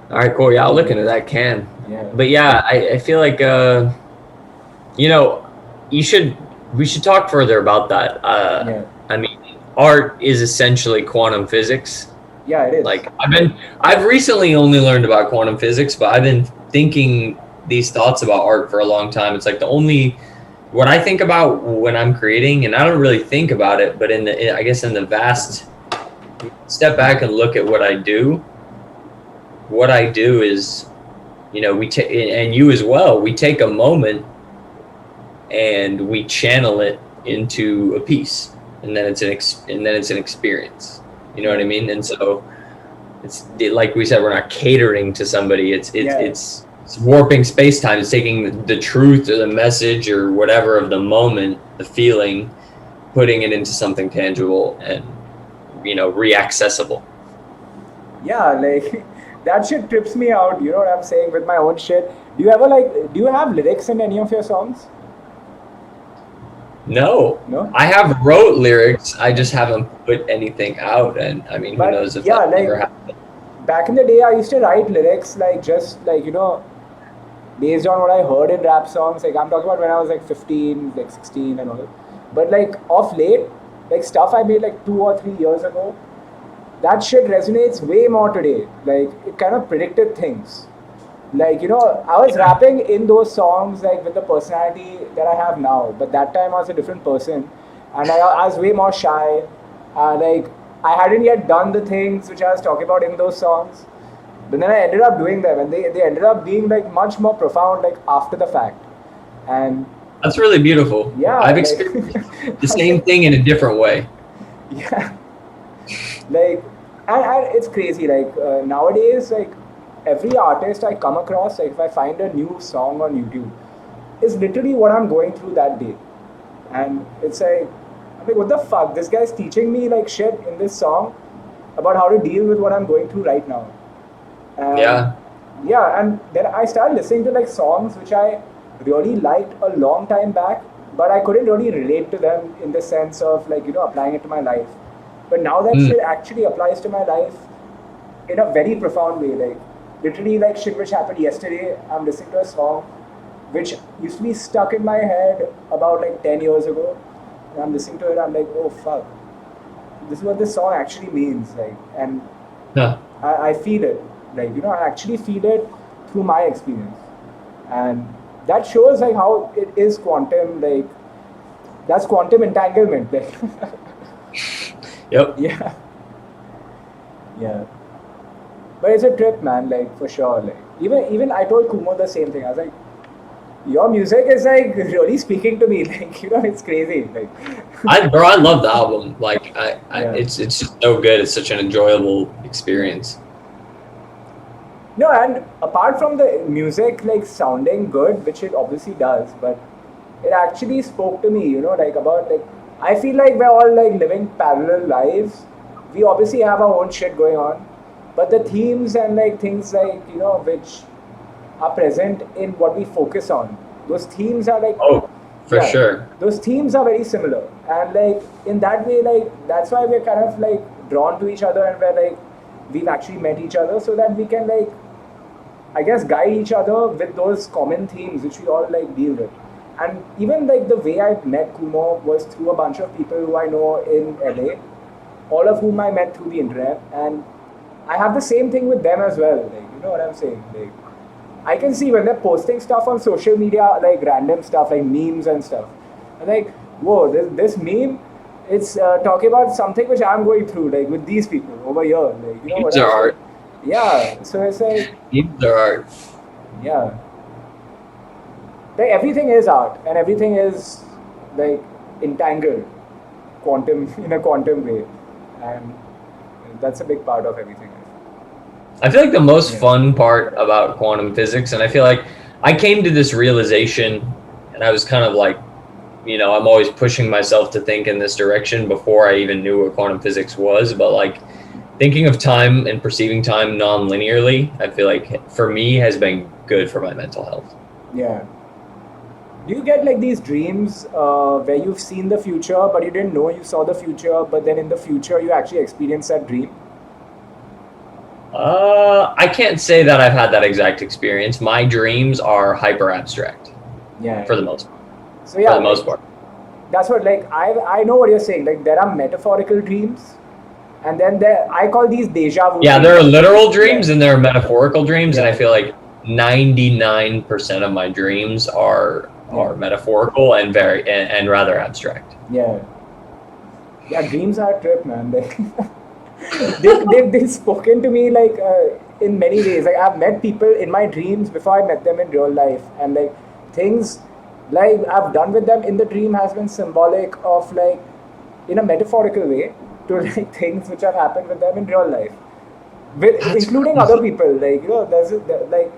All right, cool. Yeah, I'll look into that. Can. Yeah. But yeah, I feel like you know, you should we should talk further about that. Yeah. I mean, art is essentially quantum physics. Yeah, it is. Like I've recently only learned about quantum physics, but I've been thinking these thoughts about art for a long time. It's like the only what I think about when I'm creating, and I don't really think about it, but I guess in the vast step back and look at what I do. What I do is, we take, and you as well. We take a moment and we channel it into a piece, and then it's an experience. You know what I mean? And so it's like we said, we're not catering to somebody. It's warping space time. It's taking the truth or the message or whatever of the moment, the feeling, putting it into something tangible and reaccessible. Yeah, like that shit trips me out. You know what I'm saying with my own shit. Do you have lyrics in any of your songs? No. No. I have wrote lyrics. I just haven't put anything out, and I mean, who knows if that ever happened. Back in the day, I used to write lyrics just based on what I heard in rap songs. Like I'm talking about when I was like 15, like 16 and all. But like of late, like stuff I made like 2 or 3 years ago, that shit resonates way more today. Like it kind of predicted things. Like I was rapping in those songs like with the personality that I have now, but that time I was a different person, and I was way more shy. Like I hadn't yet done the things which I was talking about in those songs, but then I ended up doing them, and they ended up being like much more profound like after the fact. And that's really beautiful. Yeah, I've experienced the same thing in a different way. Yeah, like and it's crazy. Like nowadays, like every artist I come across, like if I find a new song on YouTube, is literally what I'm going through that day, and it's like I'm like, what the fuck? This guy's teaching me like shit in this song about how to deal with what I'm going through right now. Yeah. Yeah, and then I started listening to like songs which I really liked a long time back, but I couldn't really relate to them in the sense of like applying it to my life. But now that shit actually applies to my life in a very profound way. Like literally, like shit which happened yesterday. I'm listening to a song which used to be stuck in my head about like 10 years ago. And I'm listening to it. I'm like, oh fuck, this is what this song actually means. Like, and I feel it. Like I actually feel it through my experience, and that shows like how it is quantum. Like that's quantum entanglement. Like. Yep. Yeah. Yeah. But it's a trip, man. Like for sure. Like even I told Kumo the same thing. I was like, your music is like really speaking to me. Like it's crazy. Like. I love the album. Like it's just so good. It's such an enjoyable experience. No, and apart from the music like sounding good, which it obviously does, but it actually spoke to me. Like about like. I feel like we're all like living parallel lives. We obviously have our own shit going on, but the themes and like things like which are present in what we focus on, those themes are like for sure. Those themes are very similar, and like in that way, like that's why we're kind of like drawn to each other, and we're like we've actually met each other so that we can like I guess guide each other with those common themes which we all like deal with. And even like the way I met Kumo was through a bunch of people who I know in LA, all of whom I met through the internet, and I have the same thing with them as well. Like you know what I'm saying? Like I can see when they're posting stuff on social media, like random stuff, like memes and stuff. I'm like, whoa, this meme, it's talking about something which I'm going through, like with these people over here. Like Memes are art. Yeah, so it's like memes are art. Yeah. Like everything is art, and everything is like entangled, in a quantum way, and that's a big part of everything. I feel like the most fun part about quantum physics, and I feel like I came to this realization, and I was kind of like, I'm always pushing myself to think in this direction before I even knew what quantum physics was, but like thinking of time and perceiving time non-linearly, I feel like for me has been good for my mental health. Yeah. Do you get like these dreams where you've seen the future but you didn't know you saw the future, but then in the future you actually experience that dream? I can't say that I've had that exact experience. My dreams are hyper abstract Yeah. for the most part. So yeah, For the most part. that's what like I know what you're saying. Like there are metaphorical dreams, and then I call these deja vu. Yeah, dreams. there are literal dreams and there are metaphorical dreams, and I Yeah. feel like 99% of my dreams are metaphorical and and rather abstract. Yeah. Yeah, dreams are a trip, man. They've spoken to me like in many ways. Like I've met people in my dreams before I met them in real life, and like things like I've done with them in the dream has been symbolic of like in a metaphorical way to like things which have happened with them in real life, with That's including crazy. other people. Like like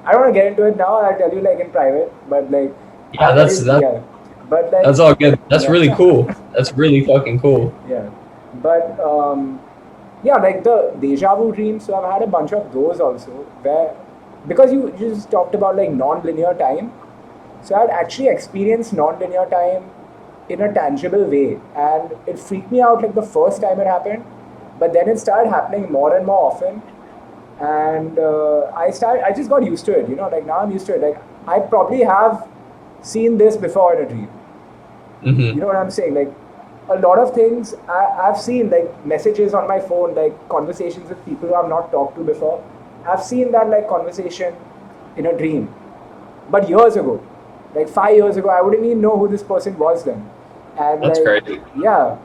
I don't want to get into it now. I'll tell you like in private, but like Yeah, I'll tell you yeah. But like that's all good. That's yeah. really cool. That's really fucking cool. Yeah, but yeah, like the deja vu dreams. So I've had a bunch of those also, where because you just talked about like non-linear time. So I'd actually experienced non-linear time in a tangible way, and it freaked me out like the first time it happened, but then it started happening more and more often, and I just got used to it. You know, like now I'm used to it. Like I probably have seen this before in a dream. You know what I'm saying? Like a lot of things I've seen, like messages on my phone, like conversations with people who I've not talked to before. I've seen that like conversation in a dream, but years ago, like 5 years ago, I wouldn't even know who this person was then. And That's like, crazy. yeah,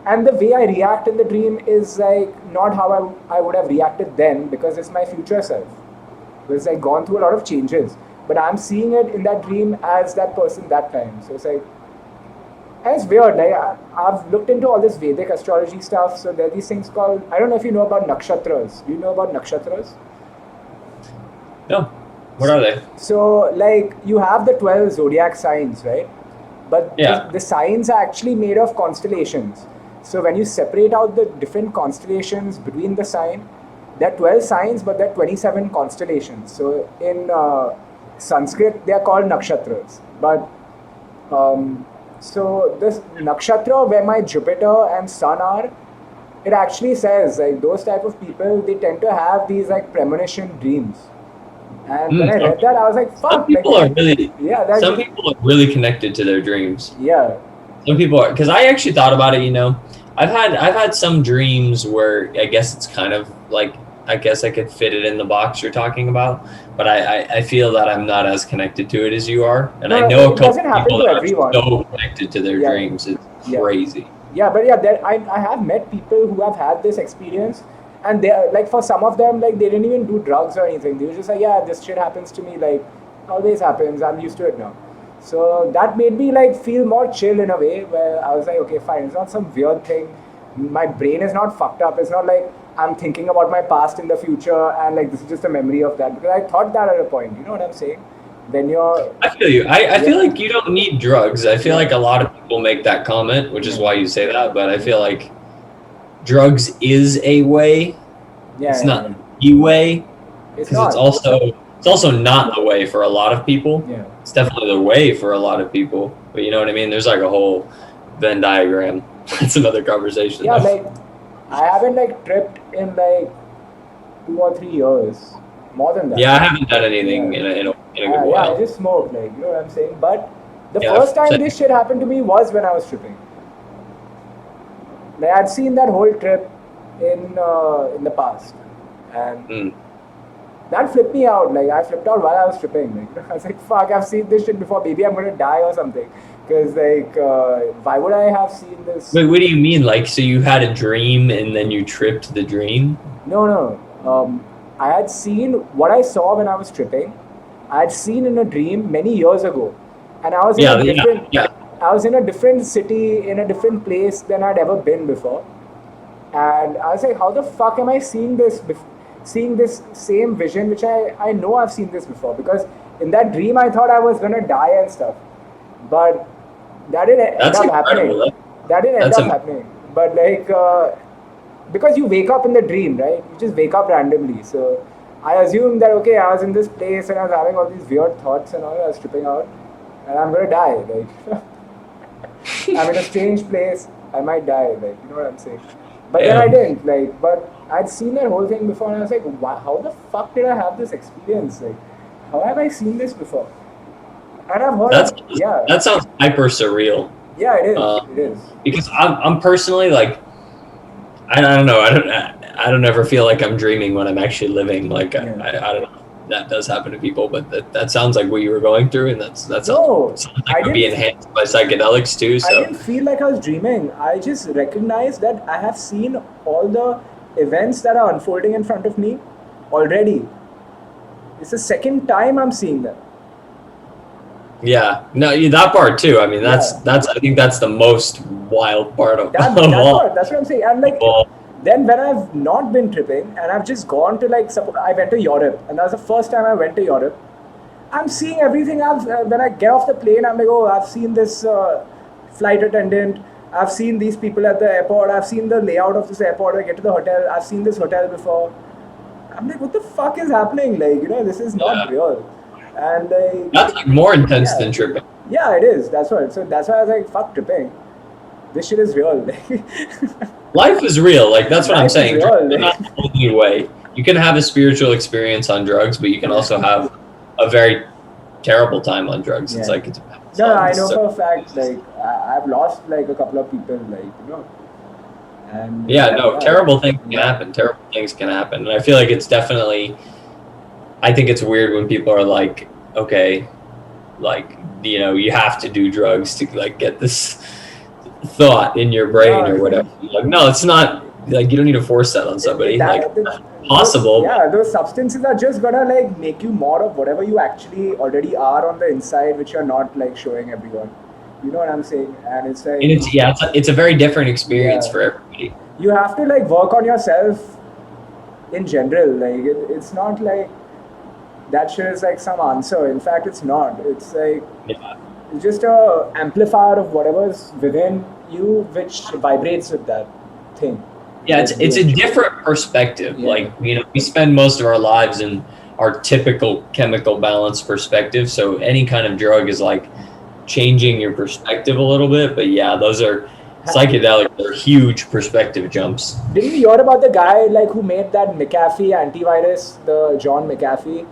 and the way I react in the dream is like not how I would have reacted then because it's my future self. It's like gone through a lot of changes, but I'm seeing it in that dream as that person that time. So it's like and it's weird. Like I've looked into all this Vedic astrology stuff. So there are these things called I don't know if you know about nakshatras. Do you know about nakshatras? No. What are they? So like you have the 12 zodiac signs, right? But Yeah. the signs are actually made of constellations. So when you separate out the different constellations between the sign, there are 12 signs, but there are 27 constellations. So in Sanskrit, they are called nakshatras. But so this nakshatra where my Jupiter and Sun are, it actually says like those type of people they tend to have these like premonition dreams. And when I read that, I was like, "Fuck!" Some people like, are really. yeah, Some people are really connected to their dreams. yeah, Some people are, because I actually thought about it. You know, I've had some dreams where I guess it's kind of like I guess I could fit it in the box you're talking about, but I feel that I'm not as connected to it as you are, and No, I know a it couple doesn't happen people to that everyone. are so connected to their Yeah. dreams. It's Yeah. crazy. Yeah, but yeah, I have met people who have had this experience, and they are like for some of them like they didn't even do drugs or anything. They were just like, yeah, this shit happens to me. Like always happens. I'm used to it now. So that made me like feel more chill in a way where I was like, okay, fine. It's not some weird thing. My brain is not fucked up. It's not like I'm thinking about my past in the future and like this is just a memory of that because I thought that at a point. You know what I'm saying? Then you're I feel you. I feel Yeah. like you don't need drugs. I feel like a lot of people make that comment, which is why you say that. But I feel like drugs is a way. yeah, It's yeah, not the way, It's because not. it's also not the way for a lot of people. Yeah. It's definitely the way for a lot of people. But you know what I mean? There's like a whole Venn diagram. That's another conversation. Yeah, though. like I haven't like tripped in like 2 or 3 years, more than that. Yeah, I haven't done anything Yeah. in a good Yeah, I while. just smoked, like you know what I'm saying. But the Yeah, first time same. this shit happened to me was when I was tripping. Like I'd seen that whole trip in the past, and Mm. that flipped me out. Like I flipped out while I was tripping. Like I was like, "Fuck, I've seen this shit before. Maybe I'm gonna die or something." Because like, why would I have seen this? Wait, what do you mean? Like, so you had a dream and then you tripped the dream? No, no. I had seen what I saw when I was tripping. I had seen in a dream many years ago, and I was in Yeah, a different. yeah. I was in a different city, in a different place than I'd ever been before, and I was like, "How the fuck am I seeing this? Seeing this same vision, which I know I've seen this before because in that dream I thought I was gonna die and stuff, but that didn't end That's up incredible. happening. That didn't end That's up happening. But like, because you wake up in the dream, right? You just wake up randomly. So I assumed that okay, I was in this place and I was having all these weird thoughts and all. I was tripping out, and I'm gonna die. Like I'm in a strange place. I might die. Like you know what I'm saying. But then I didn't, like, but I'd seen that whole thing before and I was like, how the fuck did I have this experience? Like, how have I seen this before? And I've heard that sounds hyper surreal. Yeah, it is. It is. Because I'm personally like, I don't know. I don't ever feel like I'm dreaming when I'm actually living. Like, I don't know. That does happen to people, but that sounds like what you were going through, and that sounds like it would be enhanced by psychedelics too. So I didn't feel like I was dreaming. I just recognized that I have seen all the events that are unfolding in front of me already. It's the second time I'm seeing them. Yeah, no, that part too. I mean, that's I think that's the most wild part of that's what I'm saying. And like, then when I've not been tripping and I've just gone to like, I went to Europe, and that was the first time I went to Europe. I'm seeing everything. When I get off the plane, I'm like, oh, I've seen this flight attendant. I've seen these people at the airport. I've seen the layout of this airport. I get to the hotel. I've seen this hotel before. I'm like, what the fuck is happening? Like, this is not real. And that's like more intense than tripping. Yeah, it is. That's what. So that's why I was like, fuck tripping. This shit is real. Life is real. Like, that's what I'm saying. Real, it's not the only way. You can have a spiritual experience on drugs, but you can also have a very terrible time on drugs. Yeah. It's like I know for a fact. Like, I've lost like a couple of people. Like, and terrible things can happen. Terrible things can happen, and I feel like it's definitely. I think it's weird when people are like, okay, like, you have to do drugs to like get this thought in your brain or whatever. Like, no, it's not. Like, you don't need to force that on somebody. Possible. Those substances are just gonna like make you more of whatever you actually already are on the inside, which you're not like showing everyone. You know what I'm saying? And it's like, it's a very different experience for everybody. You have to like work on yourself in general. Like, it's not like that shit is like some answer. In fact, it's not. It's like it's just a amplifier of whatever's within you, which vibrates with that thing. Yeah, it's a different perspective. Yeah. Like, we spend most of our lives in our typical chemical balance perspective. So any kind of drug is like changing your perspective a little bit. But yeah, those are psychedelic. They're huge perspective jumps. Didn't you hear about the guy like who made that McAfee antivirus, the John McAfee?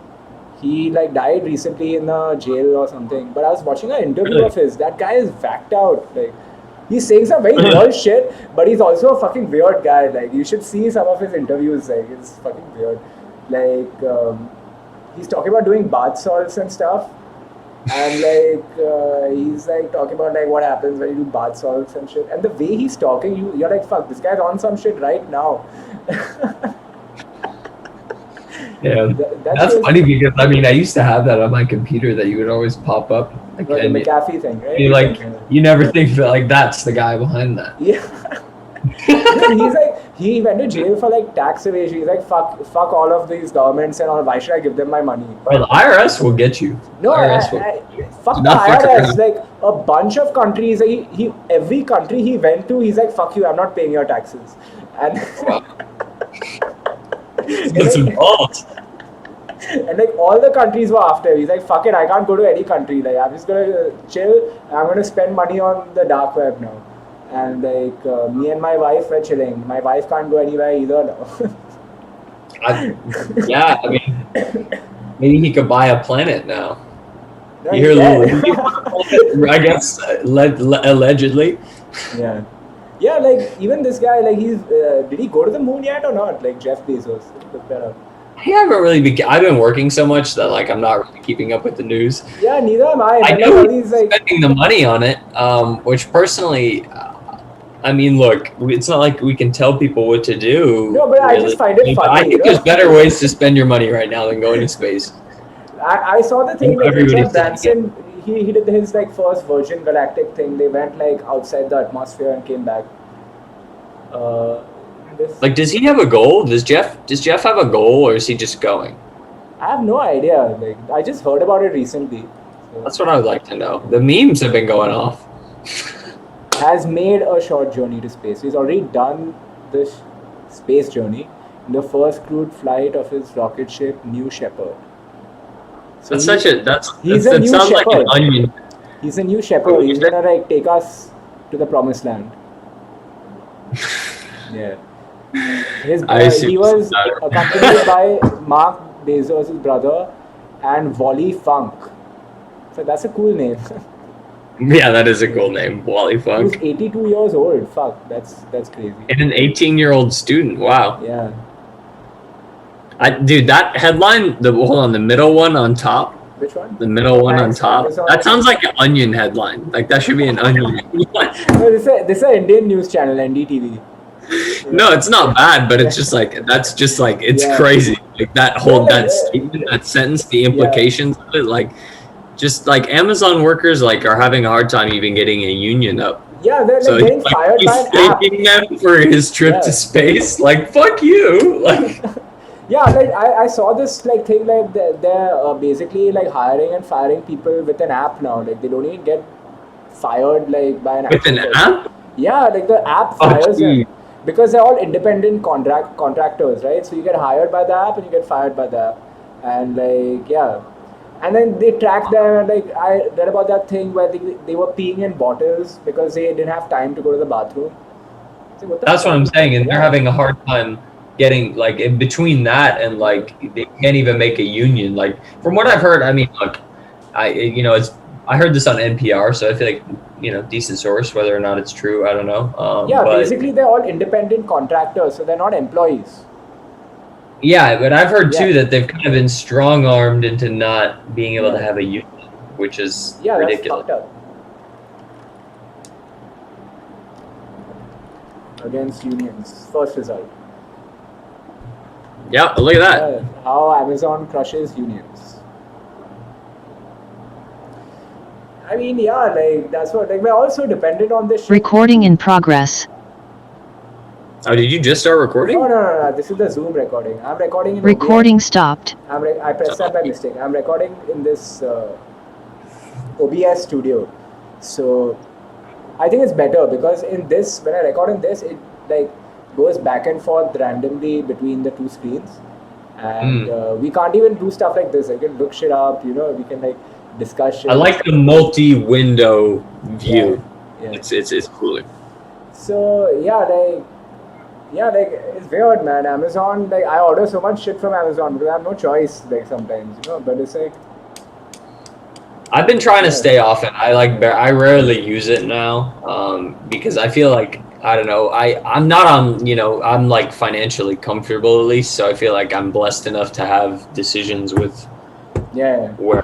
He like died recently in a jail or something. But I was watching an interview of his. That guy is whacked out. Like, he's saying some very real shit, but he's also a fucking weird guy. Like, you should see some of his interviews. Like, it's fucking weird. Like, he's talking about doing bath salts and stuff. And like, he's like talking about like what happens when you do bath salts and shit. And the way he's talking, you're like, fuck, this guy's on some shit right now. Yeah, that's funny because I used to have that on my computer that you would always pop up. Like the McAfee thing, right? You never think that like that's the guy behind that. Yeah. He's like, he went to jail for like tax evasion. He's like, fuck all of these governments and all. Why should I give them my money? Well, the IRS will get you. No, fuck the IRS. Like a bunch of countries. He every country he went to, he's like, fuck you, I'm not paying your taxes. And it's involved. And like all the countries were after him. He's like, fuck it, I can't go to any country. Like, I'm just gonna chill. I'm gonna spend money on the dark web now. And like me and my wife were chilling. My wife can't go anywhere either now. Maybe he could buy a planet now. No, you hear little, I guess allegedly. Yeah. Yeah, like even this guy, like he's did he go to the moon yet or not? Like Jeff Bezos. Look that up. I haven't really I've been working so much that like I'm not really keeping up with the news. Yeah, neither am I. I know he's spending the money on it, which personally, look, it's not like we can tell people what to do. No, but really. I just find it funny. I think there's better ways to spend your money right now than going to space. I saw the thing like Richard Branson. He did his like first Virgin Galactic thing. They went like outside the atmosphere and came back. Like, does he have a goal? Does Jeff have a goal, or is he just going? I have no idea. Like, I just heard about it recently. So. That's what I would like to know. The memes have been going off. Has made a short journey to space. He's already done this space journey in the first crewed flight of his rocket ship New Shepard. So he's a new sounds shepherd. Like an onion. He's a new shepherd. He's gonna like take us to the promised land. Yeah. I see. He was accompanied by Mark Bezos' brother and Wally Funk. So that's a cool name. Yeah, that is a cool name, Wally He was Funk. 82 years old. Fuck, that's crazy. And an 18-year-old student. Wow. Yeah. Dude, that headline, hold on, the middle one on top. Which one? The middle one on Thanks, top. Amazon. That sounds like an Onion headline. Like that should be an Onion. No, this is an Indian news channel, NDTV. No, it's not bad, but it's just like that's just like it's Yeah. crazy. Like that whole Yeah, that statement, that sentence, the implications of it, like just like Amazon workers like are having a hard time even getting a union up. Yeah, they're like So getting he's, like, fired he's by an app. thanking them for his trip Yeah. to space. Like fuck you. Like Yeah, like I saw this like thing like they're basically like hiring and firing people with an app now. Like they don't even get fired like by an with an actual person. app. Yeah, like the app Oh, fires them geez. because they're all independent contractors, right? So you get hired by the app and you get fired by the app, and like yeah, and then they track them. And like I read about that thing where they were peeing in bottles because they didn't have time to go to the bathroom. So what the That's what fuck? I'm saying, and they're Yeah. having a hard time getting like in between that and like they can't even make a union. Like from what I've heard, I mean, look, I heard this on NPR, so I feel like decent source. Whether or not it's true, I don't know. Yeah, but basically they're all independent contractors, so they're not employees. yeah, but I've heard too Yeah. that they've kind of been strong armed into not being able to Yeah. have a union, which is Yeah, that's ridiculous. fucked up. Against unions. First result. Yeah, look at that. Yeah, how Amazon crushes unions. I mean, yeah, like that's what. Like we're also dependent on this shit. Recording in progress. Oh, did you just start recording? No. This is the Zoom recording. I'm recording in Recording stopped. I pressed that by mistake. I'm recording in this OBS studio. So I think it's better because in this, when I record in this, it like goes back and forth randomly between the two screens, and we can't even do stuff like this. I can look shit up. We can like discuss shit. I like the multi-window view. Yeah. It's cooler. So like it's weird, man. Amazon, like I order so much shit from Amazon because I have no choice. Like sometimes, but it's like. I've been trying to stay off it. I rarely use it now because I feel like I don't know. I'm not on I'm like financially comfortable at least, so I feel like I'm blessed enough to have decisions with where I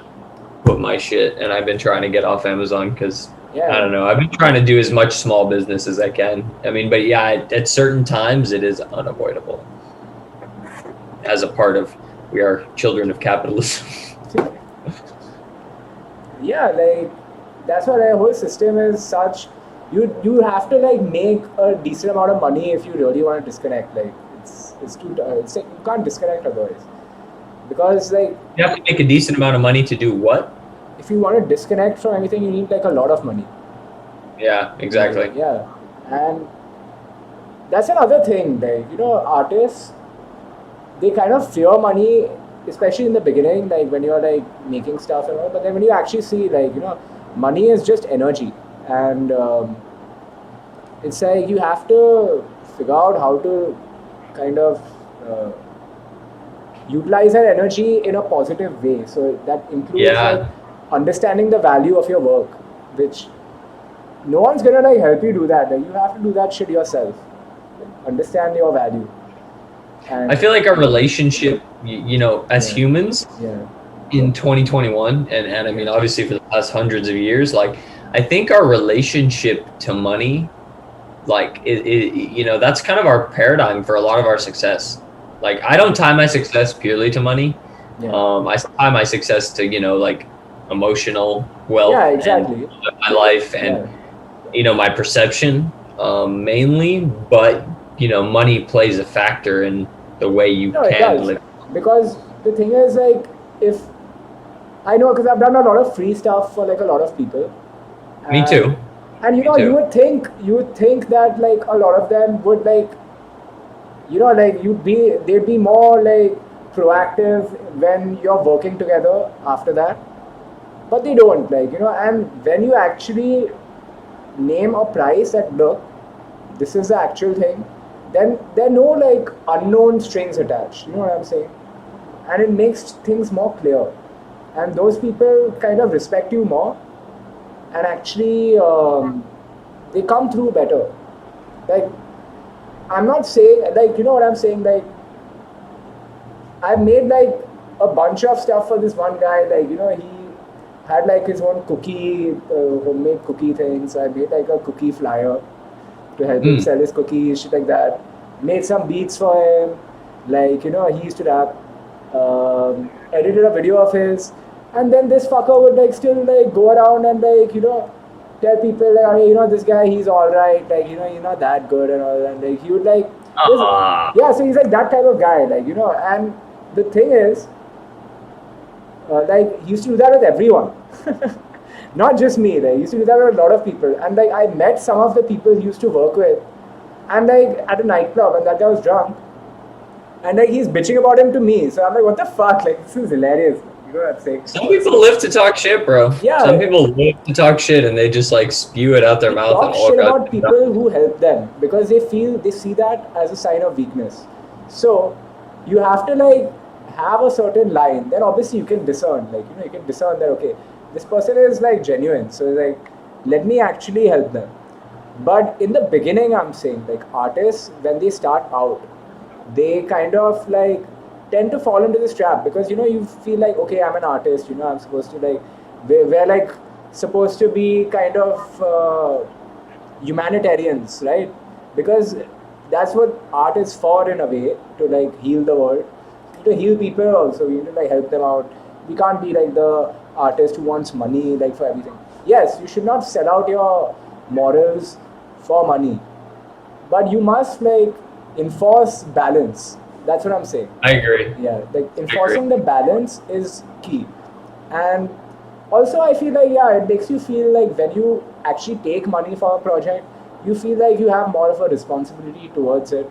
put my shit, and I've been trying to get off Amazon because I don't know. I've been trying to do as much small business as I can. I mean, but yeah, at certain times it is unavoidable as a part of we are children of capitalism. Yeah, like that's why the whole system is such. You have to like make a decent amount of money if you really want to disconnect. Like it's too it's like you can't disconnect otherwise because like You have to make a decent amount of money to do what? if you want to disconnect from anything, you need like a lot of money. Yeah, exactly. Yeah, and that's another thing. Like artists, they kind of fear money, especially in the beginning, like when you're like making stuff and all. But then when you actually see, like money is just energy, and it's like you have to figure out how to kind of utilize that energy in a positive way. So that includes like understanding the value of your work, which no one's gonna like help you do that. Like you have to do that shit yourself. Understand your value. And I feel like our relationship, as humans in 2021, and I mean, obviously for the past hundreds of years, like, I think our relationship to money, like, that's kind of our paradigm for a lot of our success. Like, I don't tie my success purely to money. I tie my success to, like, emotional wealth. Yeah, exactly. And my life and, my perception mainly, but money plays a factor in the way you can live. Because the thing is, like, if I know, because I've done a lot of free stuff for like a lot of people. Me too. And you would think that like a lot of them would like, like they'd be more like proactive when you're working together after that, but they don't, like, and when you actually name a price that look, this is the actual thing, then there are no like unknown strings attached. You know what I'm saying? And it makes things more clear. And those people kind of respect you more, and actually they come through better. Like, I'm not saying, like, you know what I'm saying, like, I've made like a bunch of stuff for this one guy, like, you know, he had like his own cookie, homemade cookie things. I made like a cookie flyer to help him sell his cookies, shit like that. Made some beats for him, like, you know, he used to rap. Edited a video of his, and then this fucker would like still like go around and like, you know, tell people like, hey, you know, this guy, he's alright, like, you know, he's not that good and all that. And like he would like yeah, so he's like that type of guy, like, you know. And the thing is, like, he used to do that with everyone. Not just me, like, he used to do that with a lot of people. And like I met some of the people he used to work with, and like at a nightclub, and that guy was drunk, and like he's bitching about him to me. So I'm like, what the fuck? Like, this is hilarious. You know what I'm saying? Some people live to talk shit, bro. Yeah. Some people live to talk shit, and they just like spew it out their mouth. Talk shit about people who help them because they see that as a sign of weakness. So you have to like have a certain line. Then obviously you can discern. Like, you know, you can discern that, okay, this person is like genuine. So like, let me actually help them. But in the beginning, I'm saying, like, artists, when they start out, they kind of like tend to fall into this trap because, you know, you feel like, okay, I'm an artist, you know, I'm supposed to like, we're like supposed to be kind of humanitarians, right? Because that's what art is for, in a way, to like heal the world, to heal people also. We need to like help them out. We can't be like the artist who wants money like for everything. Yes, you should not sell out your morals for money, but you must like enforce balance. That's what I'm saying. I agree. Yeah, like enforcing the balance is key. And also I feel like, yeah, it makes you feel like when you actually take money for a project, you feel like you have more of a responsibility towards it.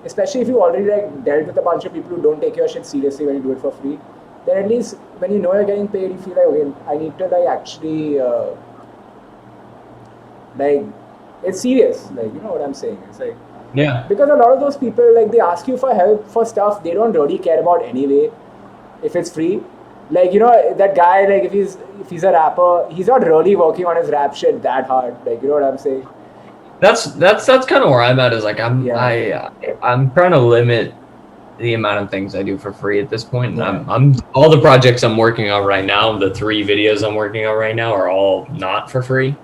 Especially if you already like dealt with a bunch of people who don't take your shit seriously when you do it for free. Then at least when you know you're getting paid, you feel like, okay, I need to like actually like, it's serious. Like, you know what I'm saying? It's like, yeah. Because a lot of those people, like, they ask you for help for stuff they don't really care about anyway, if it's free. Like, you know, that guy, like, if he's a rapper, he's not really working on his rap shit that hard. Like, you know what I'm saying? That's kind of where I'm at. Is like I'm trying to limit the amount of things I do for free at this point. And I'm all the projects I'm working on right now, the 3 videos I'm working on right now, are all not for free.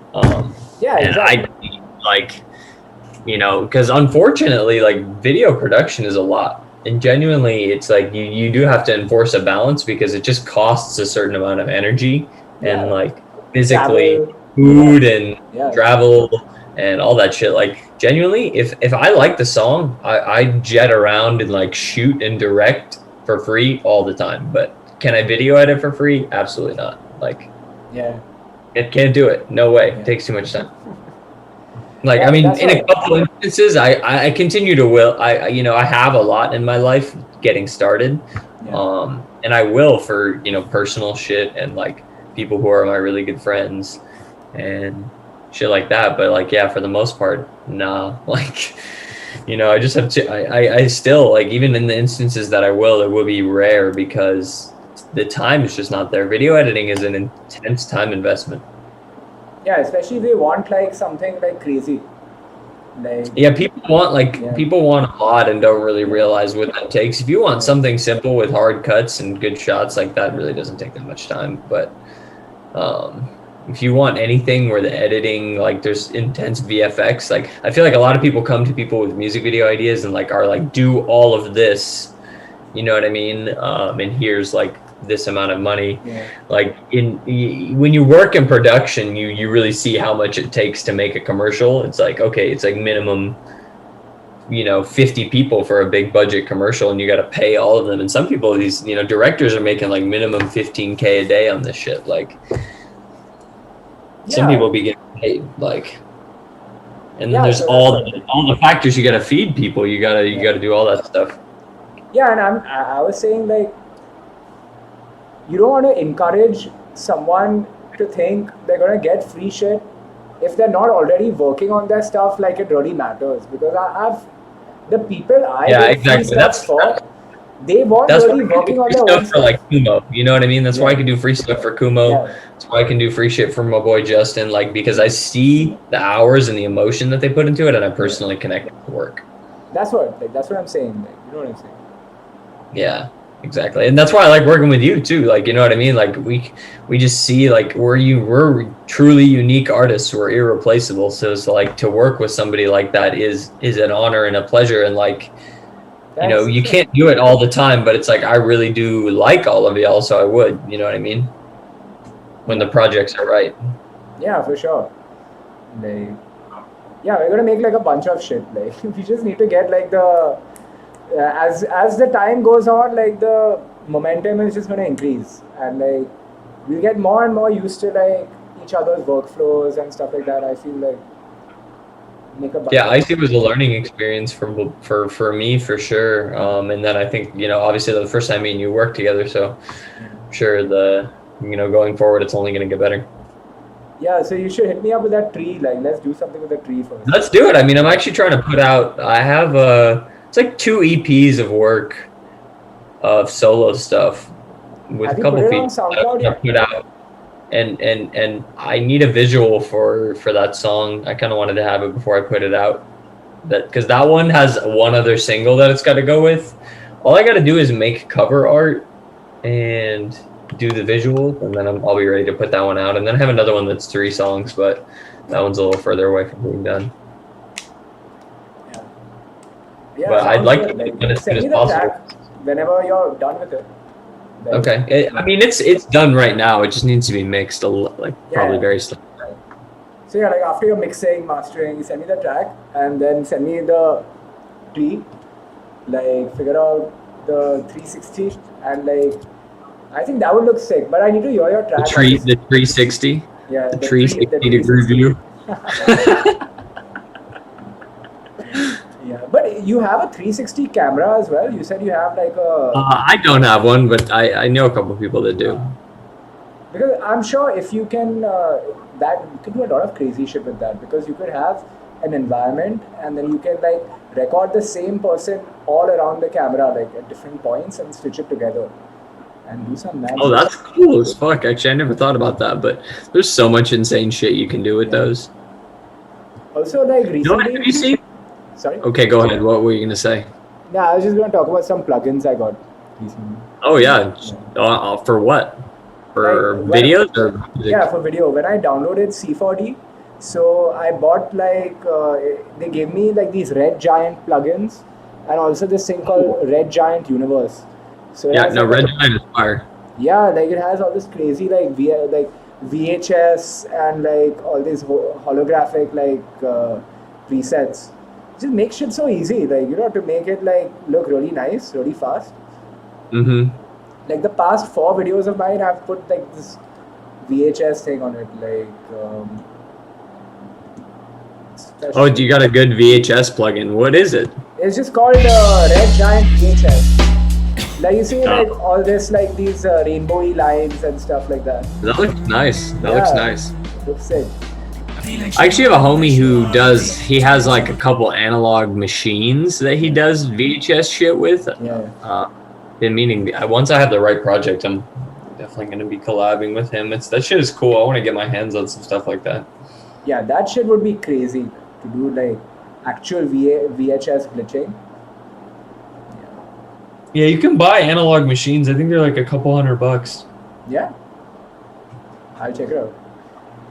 Yeah, and exactly. I like, you know, because unfortunately, like, video production is a lot, and genuinely, it's like you do have to enforce a balance because it just costs a certain amount of energy and like physically food and travel and all that shit. Like, genuinely, if I like the song, I jet around and like shoot and direct for free all the time. But can I video edit for free? Absolutely not. Like, it can't do it. No way. It takes too much time. Like, I mean, in a couple instances, I continue to I have a lot in my life getting started, and I will for, you know, personal shit and like people who are my really good friends and shit like that. But like, yeah, for the most part, nah. Like, you know, I just have to. I still, like, even in the instances that I will, it will be rare because the time is just not there. Video editing is an intense time investment. Yeah, especially if they want like something like crazy. Like, yeah, people want a lot and don't really realize what that takes. If you want something simple with hard cuts and good shots, like, that really doesn't take that much time. But if you want anything where the editing, like, there's intense VFX, like, I feel like a lot of people come to people with music video ideas and like are like, do all of this, you know what I mean? And here's like this amount of money. Like, when you work in production, you really see how much it takes to make a commercial. It's like, okay, it's like minimum, you know, 50 people for a big budget commercial, and you got to pay all of them. And some people, these, you know, directors are making like minimum 15K a day on this shit. Like, some people be getting paid, like, and then there's all the factors you got to feed people. You gotta do all that stuff. Yeah, and I was saying, like, you don't want to encourage someone to think they're going to get free shit if they're not already working on their stuff like it really matters. Because The people I Yeah, make free exactly. stuff for, they want That's why really I can do working on free their own stuff for stuff. like Kumo. You know what I mean? That's why I Yeah. can do free stuff for Kumo. Yeah. That's why I can do free shit for my boy Justin. Like because I see the hours and the emotion that they put into it, and I personally connect to work. That's what I'm saying. Like, you know what I'm saying? Yeah, exactly. And that's why I like working with you too. Like, you know what I mean? Like we just see like we're truly unique artists. We're irreplaceable. So it's like to work with somebody like that is an honor and a pleasure. And like, you know, you can't do it all the time, but it's like I really do like all of y'all, so I would, you know what I mean? When the projects are right. Yeah, for sure. Like, yeah, we're gonna make like a bunch of shit. Like, we just need to get like the as the time goes on, like the momentum is just gonna increase, and like we'll get more and more used to like each other's workflows and stuff like that. I feel like make a bunch. Yeah, IC was a learning experience for me for sure. And then I think, you know, obviously the first time me and you worked together, so I'm sure going forward it's only gonna get better. Yeah, so you should hit me up with that tree. Like, let's do something with the tree first. Let's do it. I mean, I'm actually trying to put out. I have it's like 2 EPs of work of solo stuff with Have a you couple put it on people SoundCloud yet? put out. And I need a visual for that song. I kind of wanted to have it before I put it out. Because that one has one other single that it's got to go with. All I got to do is make cover art and do the visual, and then I'll be ready to put that one out. And then I have another one that's 3 songs, but that one's a little further away from being done. Yeah, but I'd like to like, do it as soon send as me the possible. track whenever you're done with it. Like, Okay. I mean, it's done right now. It just needs to be mixed probably very slow. So yeah, like after you're mixing, mastering, send me the track and then send me the tree. Like figure out the 360 and like I think that would look sick. But I need to hear your track. The 360. Yeah. The 360 degree view. Yeah, but you have a 360 camera as well. You said you have like a. I don't have one, but I know a couple of people that do. Because I'm sure if you can, that you can do a lot of crazy shit with that. Because you could have an environment, and then you can like record the same person all around the camera, like at different points, and stitch it together, and do some magic. Oh, that's cool as fuck. Actually, I never thought about that, but there's so much insane shit you can do with those. Also, like recently. You know what have you seen? Sorry. Okay, go ahead. What were you gonna say? Yeah, I was just gonna talk about some plugins I got recently. Oh yeah, for what? For like, videos or music? Yeah, for video. When I downloaded C4D, so I bought like they gave me like these Red Giant plugins, and also this thing called Red Giant Universe. So yeah, no, Red Giant is fire. Yeah, like it has all this crazy like VHS and like all these holographic like presets. Just make shit so easy, like to make it like look really nice, really fast. Mm-hmm. Like the past 4 videos of mine, I've put like this VHS thing on it, like. Oh, you got a good VHS plugin. What is it? It's just called Red Giant VHS. Like you see, like all this, like these rainbowy lines and stuff like that. That looks nice. That looks nice. Looks sick. I actually have a homie who he has like a couple analog machines that he does VHS shit with. Yeah. Been meaning, once I have the right project, I'm definitely going to be collabing with him. That shit is cool. I want to get my hands on some stuff like that. Yeah, that shit would be crazy to do like actual VHS glitching. Yeah, you can buy analog machines. I think they're like a couple $100. Yeah. I'll check it out.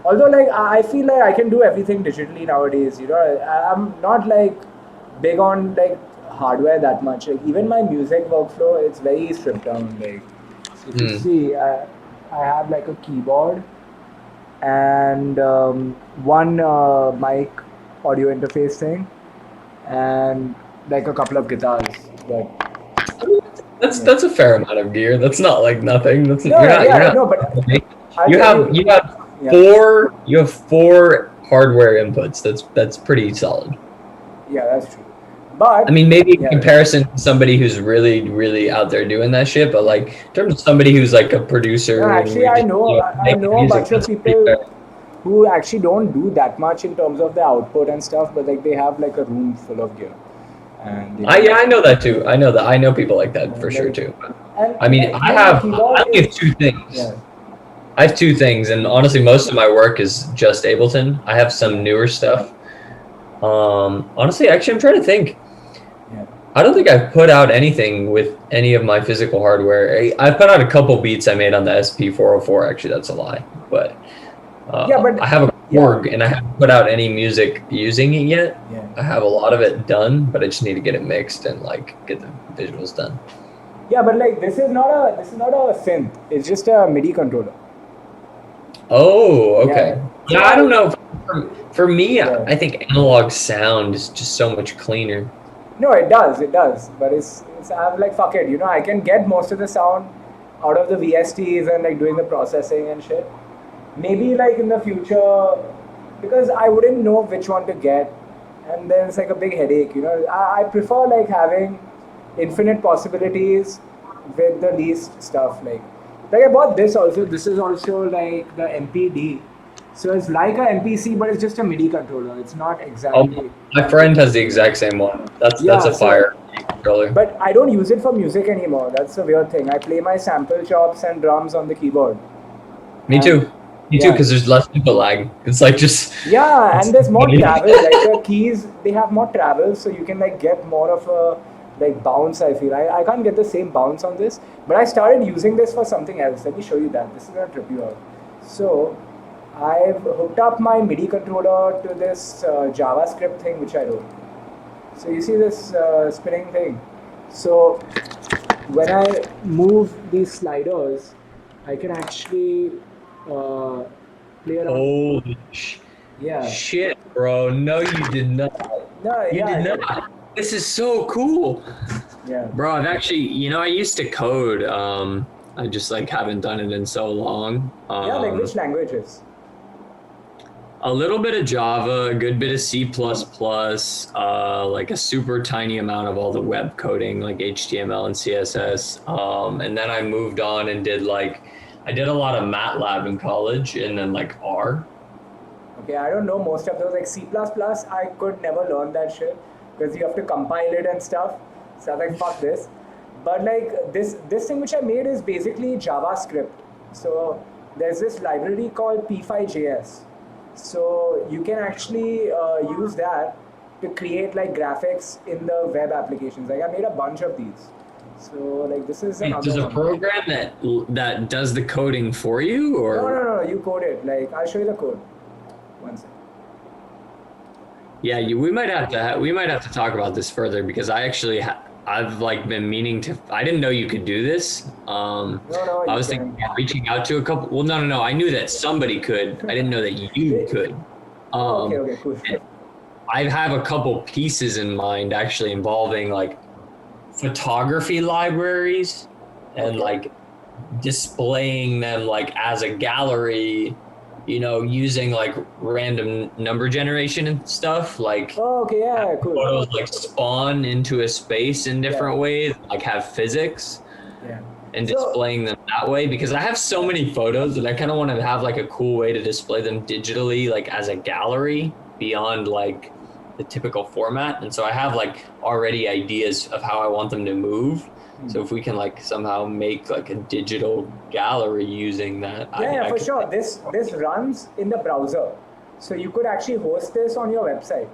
Although, like, I feel like I can do everything digitally nowadays. I'm not like big on like hardware that much. Like, even my music workflow, it's very stripped down. Like, so if you see, I have like a keyboard and one mic audio interface thing, and like a couple of guitars. That's a fair amount of gear. That's not like nothing. That's no, but you have 4 hardware inputs. That's pretty solid. Yeah, that's true. But I mean, maybe in comparison to somebody who's really, really out there doing that shit, but like in terms of somebody who's like a producer. No, actually, I know a bunch of people who actually don't do that much in terms of the output and stuff, but like they have like a room full of gear. and I know that too. I know that. I know people like that for sure like, too. and I mean, I keyboard only have is, two things. yeah, I have two things, and honestly, most of my work is just Ableton. I have some newer stuff. Honestly, actually, I'm trying to think. yeah. I don't think I've put out anything with any of my physical hardware. I put out a couple beats I made on the SP404. Actually, that's a lie. But Yeah, but I have a yeah, Korg, and I haven't put out any music using it yet. yeah, I have a lot of it done, but I just need to get it mixed and like get the visuals done. yeah. But like this is not a synth. It's just a MIDI controller. Oh, okay. Yeah. Yeah, I don't know. For me, Yeah. I think analog sound is just so much cleaner. No, it does, but it's I'm like fuck it, I can get most of the sound out of the VSTs and like doing the processing and shit. Maybe like in the future, because I wouldn't know which one to get, and then it's like a big headache. I prefer like having infinite possibilities with the least stuff. Like I bought this also. This is also like the MPD. So it's like a MPC, but it's just a MIDI controller. It's not exactly. Oh, my friend has the exact same one. That's a fire controller. But I don't use it for music anymore. That's the weird thing. I play my sample chops and drums on the keyboard. Me too. Me too, because there's less input lag. It's like just. Yeah, and there's more travel. Like the keys, they have more travel, so you can like get more of a like bounce. I feel I can't get the same bounce on this, but I started using this for something else. Let me show you that. This is gonna trip you out. So I've hooked up my MIDI controller to this JavaScript thing which I wrote. So you see this spinning thing. So when I move these sliders, I can actually play around. Holy shit, bro! No, you did not. No, You did not. This is so cool. Yeah. Bro, I've actually, I used to code. I just like haven't done it in so long. Yeah, like which languages? A little bit of Java, a good bit of C++, like a super tiny amount of all the web coding, like HTML and CSS. And then I moved on and I did a lot of MATLAB in college, and then like R. Okay, I don't know most of those. Like C++, I could never learn that shit because you have to compile it and stuff. So I was like, fuck this. But like this thing which I made is basically JavaScript. So there's this library called p5.js. So you can actually use that to create like graphics in the web applications. Like I made a bunch of these. So like this is another There's a one. program that does the coding for you, or No, you code it. Like I'll show you the code. One second. Yeah, we might have to talk about this further, because I actually I've like been meaning to. I didn't know you could do this. No, I was thinking of reaching out to a couple. Well, no. I knew that somebody could. I didn't know that you could. Okay, cool. I have a couple pieces in mind actually involving like photography libraries and like displaying them like as a gallery, using like random number generation and stuff, like Oh, okay, yeah, cool. photos like spawn into a space in different ways, like have physics, Yeah. and So- displaying them that way, because I have so many photos that I kind of want to have like a cool way to display them digitally, like as a gallery beyond like the typical format. And so I have like already ideas of how I want them to move. So if we can like somehow make like a digital gallery using that. Yeah, for sure. This runs in the browser. So you could actually host this on your website.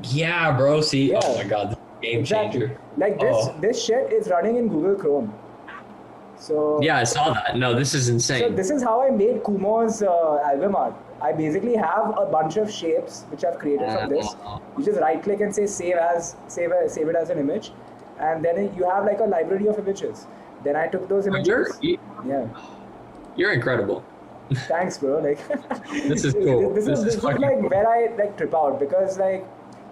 Yeah, bro. See, Yeah. oh my God, this is a game changer. Like this shit is running in Google Chrome. So Yeah, I saw that. No, this is So insane. this is how I made Kumo's album art. I basically have a bunch of shapes which I've created from this. You just right click and say save it as an image, and then you have like a library of images. Then I took those images. Yeah. You're incredible. Thanks, bro. Like This is cool. This is fucking like cool. where I like trip out, because like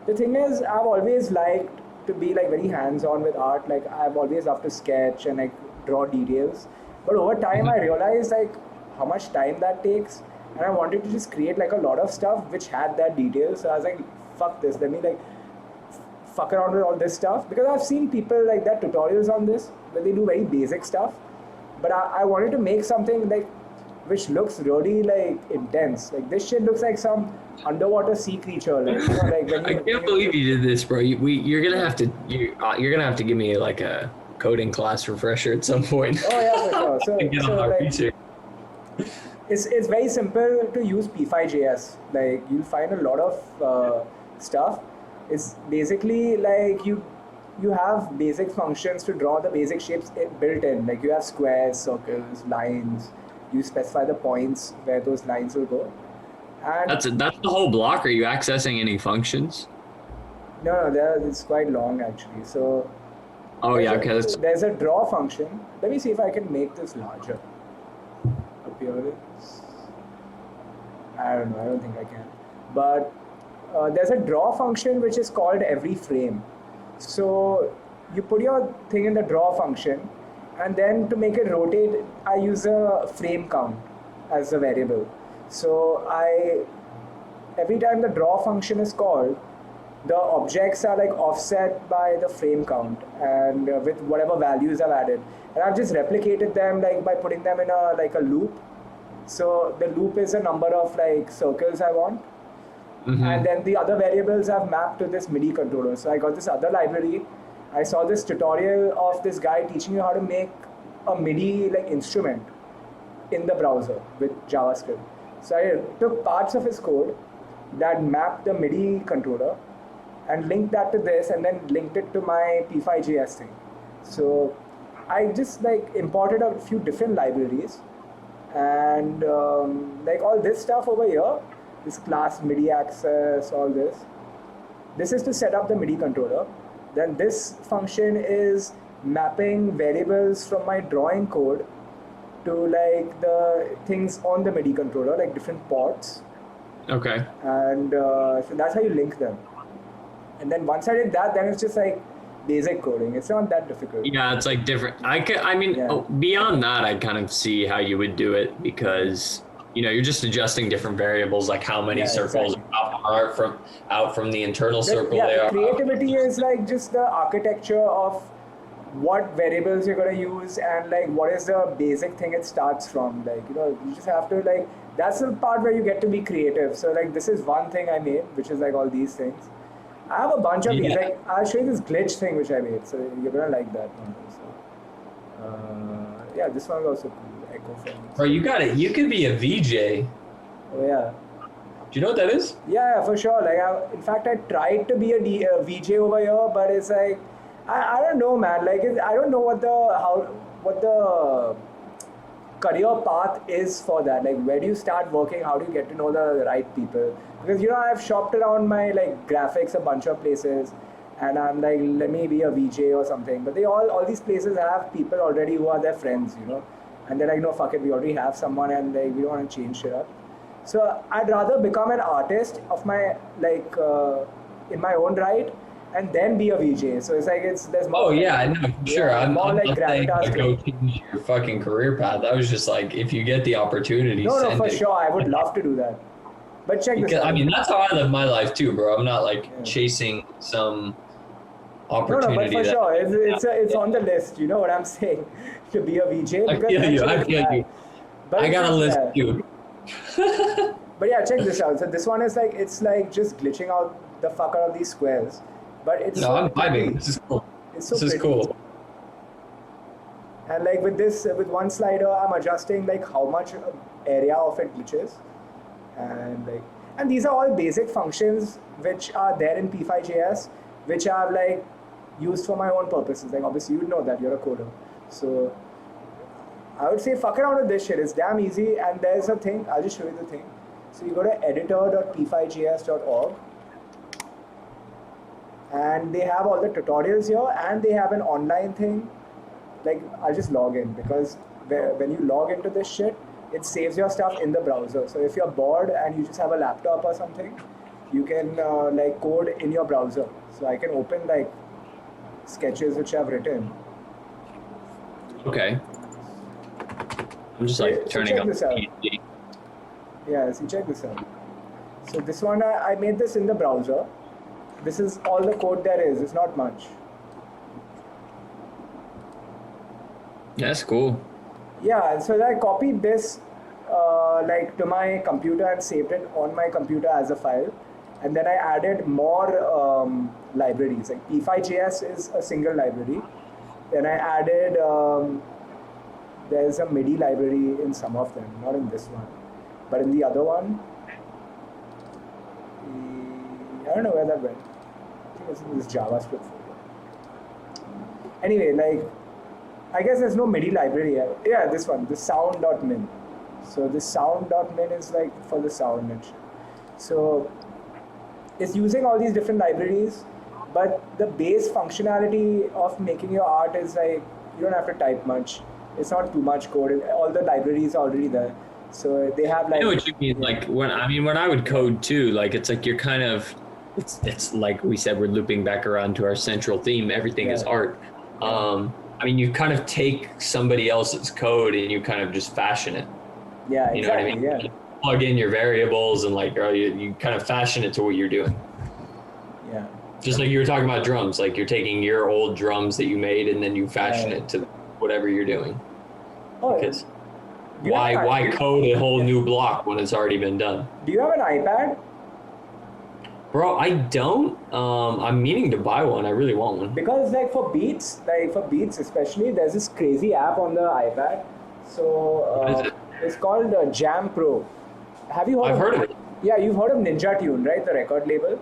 the thing is I've always liked to be like very hands-on with art. Like I've always loved to sketch and like draw details. But over time I realized like how much time that takes, and I wanted to just create like a lot of stuff which had that detail. So I was like, fuck this, let me like fuck around with all this stuff, because I've seen people like that tutorials on this where they do very basic stuff, but I wanted to make something like which looks really like intense. Like this shit looks like some underwater sea creature. Like, you know, like when I can't believe you did this, bro. You're gonna have to you're gonna have to give me like a coding class refresher at some point. Oh yeah, for sure. Get So on my like research. it's very simple to use P5JS. Like you'll find a lot of stuff. It's basically like you have basic functions to draw the basic shapes built in. Like you have squares, circles, lines. You specify the points where those lines will go. And That's the whole block. Are you accessing any functions? no, it's quite long actually. So Oh yeah, okay. there's a draw function. Let me see if I can make this larger. Appearance. I don't know. I don't think I can. But there's a draw function which is called every frame. So you put your thing in the draw function, and then to make it rotate, I use a frame count as a variable. So every time the draw function is called, the objects are like offset by the frame count and with whatever values I've added. And I've just replicated them like by putting them in a loop. So the loop is a number of like circles I want. Mm-hmm. And then the other variables I've mapped to this MIDI controller. So I got this other library. I saw this tutorial of this guy teaching you how to make a MIDI like instrument in the browser with JavaScript. So I took parts of his code that mapped the MIDI controller and linked that to this, and then linked it to my P5JS thing. So I just like imported a few different libraries, and like all this stuff over here, this class MIDI access, all this. This is to set up the MIDI controller. Then this function is mapping variables from my drawing code to like the things on the MIDI controller, like different ports. Okay. And so that's how you link them. And then once I did that, then it's just like basic coding. It's not that difficult. Yeah, it's like different. I mean, Yeah. beyond that, I kind of see how you would do it because you're just adjusting different variables, like how many circles exactly. are out from the internal circle they The are. creativity is like just the architecture of what variables you're gonna use and like what is the basic thing it starts from. Like you just have to like that's the part where you get to be creative. So like this is one thing I made, which is like all these things. I have a bunch of these. Like I'll show you this glitch thing which I made. So you're gonna like that one also. Yeah, this one is also cool. Echo friendly. Bro, you got it. You could be a VJ. Oh yeah. Do you know what that is? Yeah, for sure. Like, in fact, I tried to be a VJ over here, but it's like, I don't know, man. Like, I don't know what the career path is for that. Like, where do you start working? How do you get to know the right people? Because I've shopped around my like graphics a bunch of places, and I'm like, let me be a VJ or something. But all these places have people already who are their friends, and they're like, no, fuck it, we already have someone, and like we don't want to change shit up. So I'd rather become an artist of my like in my own right, and then be a VJ. So it's like there's more. Oh yeah, I know for sure. I'm more not like saying gravitas. go change your fucking career path. I was just like, if you get the opportunity, No, send for it. sure, I would love to do that. But check this out. I mean, that's how I live my life too, bro. I'm not like chasing some opportunity. No, but for sure, it's on the list. You know what I'm saying? To be a VJ. I feel you. I feel you. But I got a list too. But yeah, check this out. So this one is like it's like just glitching out the fuck out of these squares. But it's No, I'm vibing. This is cool. It's so This is pretty. cool. And like with one slider, I'm adjusting like how much area of it glitches, and these are all basic functions which are there in P5JS, which are like used for my own purposes. Like obviously you know that you're a coder, so I would say fuck around with this shit. It's damn easy, and there's a thing. I'll just show you the thing. So you go to editor.p5js.org, and they have all the tutorials here, and they have an online thing. Like I'll just log in, because when you log into this shit, it saves your stuff in the browser. So if you're bored and you just have a laptop or something, you can like code in your browser. So I can open like sketches which I've written. Okay. I'm just like turning check up this the out. PC. Yeah, see, check this out. So this one, I made this in the browser. This is all the code there is. It's not much. That's cool. Yeah, so I copied this like to my computer and saved it on my computer as a file, and then I added more libraries. Like p5.js is a single library. Then I added there's a MIDI library in some of them, not in this one, but in the other one. I don't know where that went. I think it's in this JavaScript folder. Anyway, like, I guess there's no MIDI library here. Yeah, this one, the sound.min. So this sound.min is like for the sound and shit. So it's using all these different libraries, but the base functionality of making your art is like, you don't have to type much. It's not too much code. All the libraries are already there. So they have like. I know what you mean. Like when I would code too, like it's like you're kind of, it's like we said, we're looping back around to our central theme. Everything is art. I mean, you kind of take somebody else's code and you kind of just fashion it. Yeah, exactly. You know what I mean? Yeah. You plug in your variables and like, or you kind of fashion it to what you're doing. Yeah. Just like you were talking about drums, like you're taking your old drums that you made and then you fashion it to whatever you're doing. Oh, because why code a whole new block when it's already been done? Do you have an iPad? Bro, I don't. I'm meaning to buy one. I really want one. Because like for beats especially, there's this crazy app on the iPad. So it's called Jam Pro. Have you heard? I've heard of it. Yeah, you've heard of Ninja Tune, right? The record label.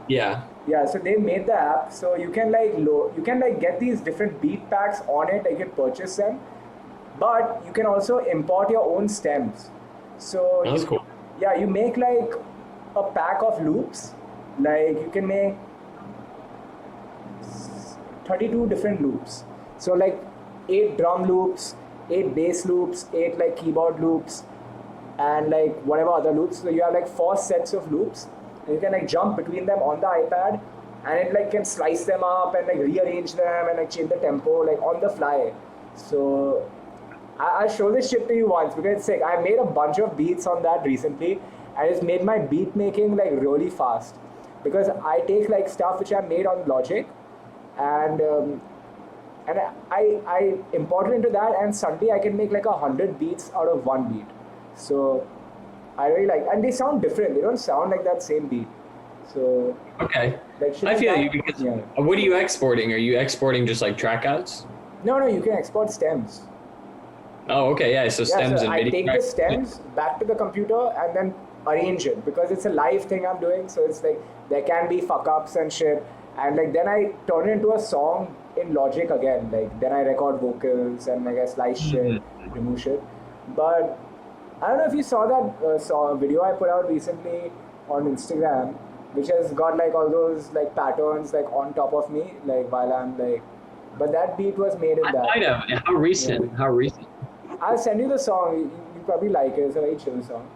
Yeah. Yeah, so they made the app, so you can like get these different beat packs on it. You can purchase them, but you can also import your own stems. So that's cool. Yeah, you make like a pack of loops. Like you can make 32 different loops. So like 8 drum loops, 8 bass loops, 8 like keyboard loops, and like whatever other loops. So you have like 4 sets of loops. And you can like jump between them on the iPad, and it like can slice them up and like rearrange them and like change the tempo like on the fly. So I'll show this shit to you once because it's sick. I made a bunch of beats on that recently, and it's made my beat making like really fast. Because I take like stuff which I made on Logic, and I import it into that, and suddenly I can make like 100 beats out of one beat. So I really like, and they sound different. They don't sound like that same beat. So okay, like I feel you because what are you exporting? Are you exporting just like track outs? No, you can export stems. Oh, okay, yeah. So stems and I MIDI. take the stems back to the computer and then arrange it because it's a live thing I'm doing. So it's like there can be fuck ups and shit, and like then I turn it into a song in Logic again. Like then I record vocals and like I slice shit, remove shit. But I don't know if you saw that video I put out recently on Instagram, which has got like all those like patterns like on top of me, like while I'm like. But that beat was made in that. I might have. How recent? Yeah. How recent? I'll send you the song. You probably like it. It's a very chill song.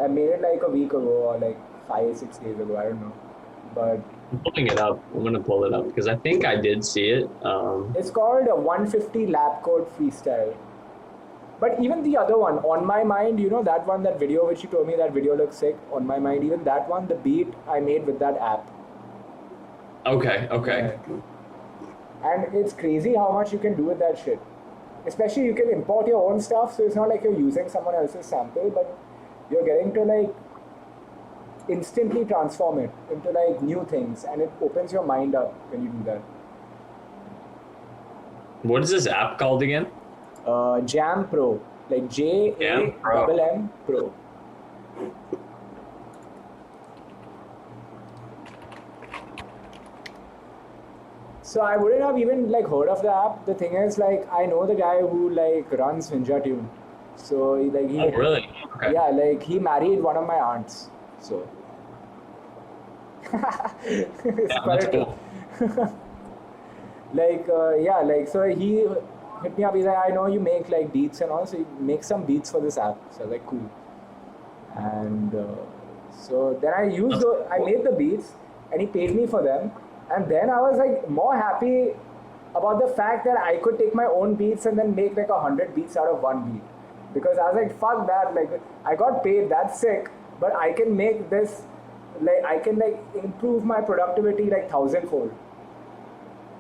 I made it like a week ago or like 5-6 days ago. I don't know. But I'm pulling it up. I'm gonna pull it up because I think I did see it. It's called a 150 lap code freestyle. But even the other one, On My Mind, you know that one, that video which you told me that video looks sick. On My Mind, even that one, the beat I made with that app. Okay. Yeah. And it's crazy how much you can do with that shit. Especially you can import your own stuff, so it's not like you're using someone else's sample, but you're getting to like instantly transform it into like new things, and it opens your mind up when you do that. What is this app called again? Jam Pro, like JAMM Pro. So I wouldn't have even like heard of the app. The thing is, like, I know the guy who like runs Ninja Tune. So like he. Oh really? Okay. Yeah, like he married one of my aunts. So. It's that's cool. Like so he hit me up. He's like, I know you make like beats and all, so you make some beats for this app. So I was like, cool. And so then I made the beats, and he paid me for them. And then I was like more happy about the fact that I could take my own beats and then make like 100 beats out of one beat. Because I was like, fuck that, like I got paid, that's sick, but I can make this, like I can like improve my productivity like 1,000-fold.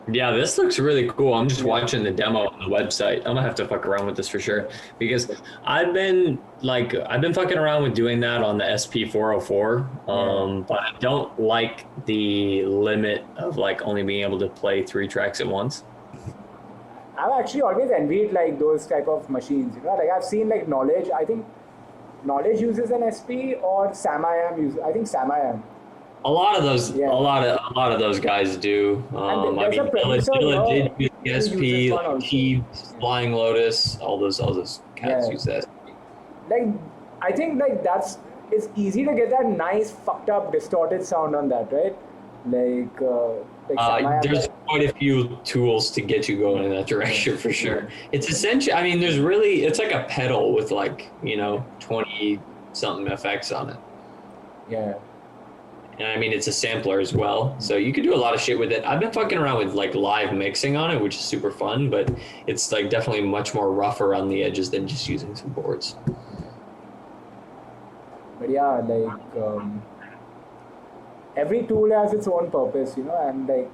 Yeah, this looks really cool. I'm just watching the demo on the website. I'm gonna have to fuck around with this for sure because I've been fucking around with doing that on the SP404. But I don't like the limit of like only being able to play 3 tracks at once. I've actually always envied like those type of machines, you know. Like I've seen like Knowledge. I think Knowledge uses an SP or Sam.I.Am uses. I think Sam.I.Am. A lot of those, a lot of those guys do. I mean, Dilla did use SP, like Keebs, Flying Lotus, all those cats use that. Like, I think like it's easy to get that nice fucked up distorted sound on that, right? There's quite a few tools to get you going in that direction for sure. It's essentially, I mean, it's like a pedal with like 20 something effects on it. Yeah. And I mean, it's a sampler as well, so you could do a lot of shit with it. I've been fucking around with like live mixing on it, which is super fun, but it's like definitely much more rough around the edges than just using some boards. But yeah, like every tool has its own purpose, and like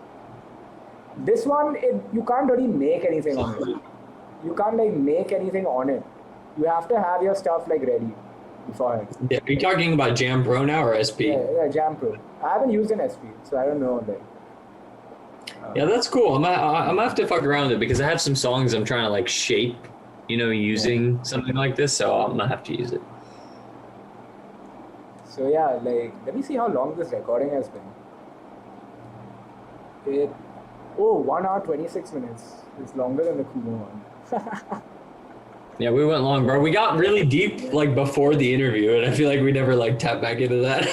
this one, you can't really make anything on it. You can't like make anything on it. You have to have your stuff like ready beforehand. Yeah, are you talking about Jam Pro now or SP? Yeah, Jam Pro. I haven't used an SP, so I don't know. Yeah, that's cool. I'm gonna have to fuck around with it because I have some songs I'm trying to like shape, using something like this. So I'm gonna have to use it. So yeah, like let me see how long this recording has been. 1 hour 26 minutes. It's longer than the Kumo one. Yeah, we went long, bro. We got really deep like before the interview, and I feel like we never like tapped back into that.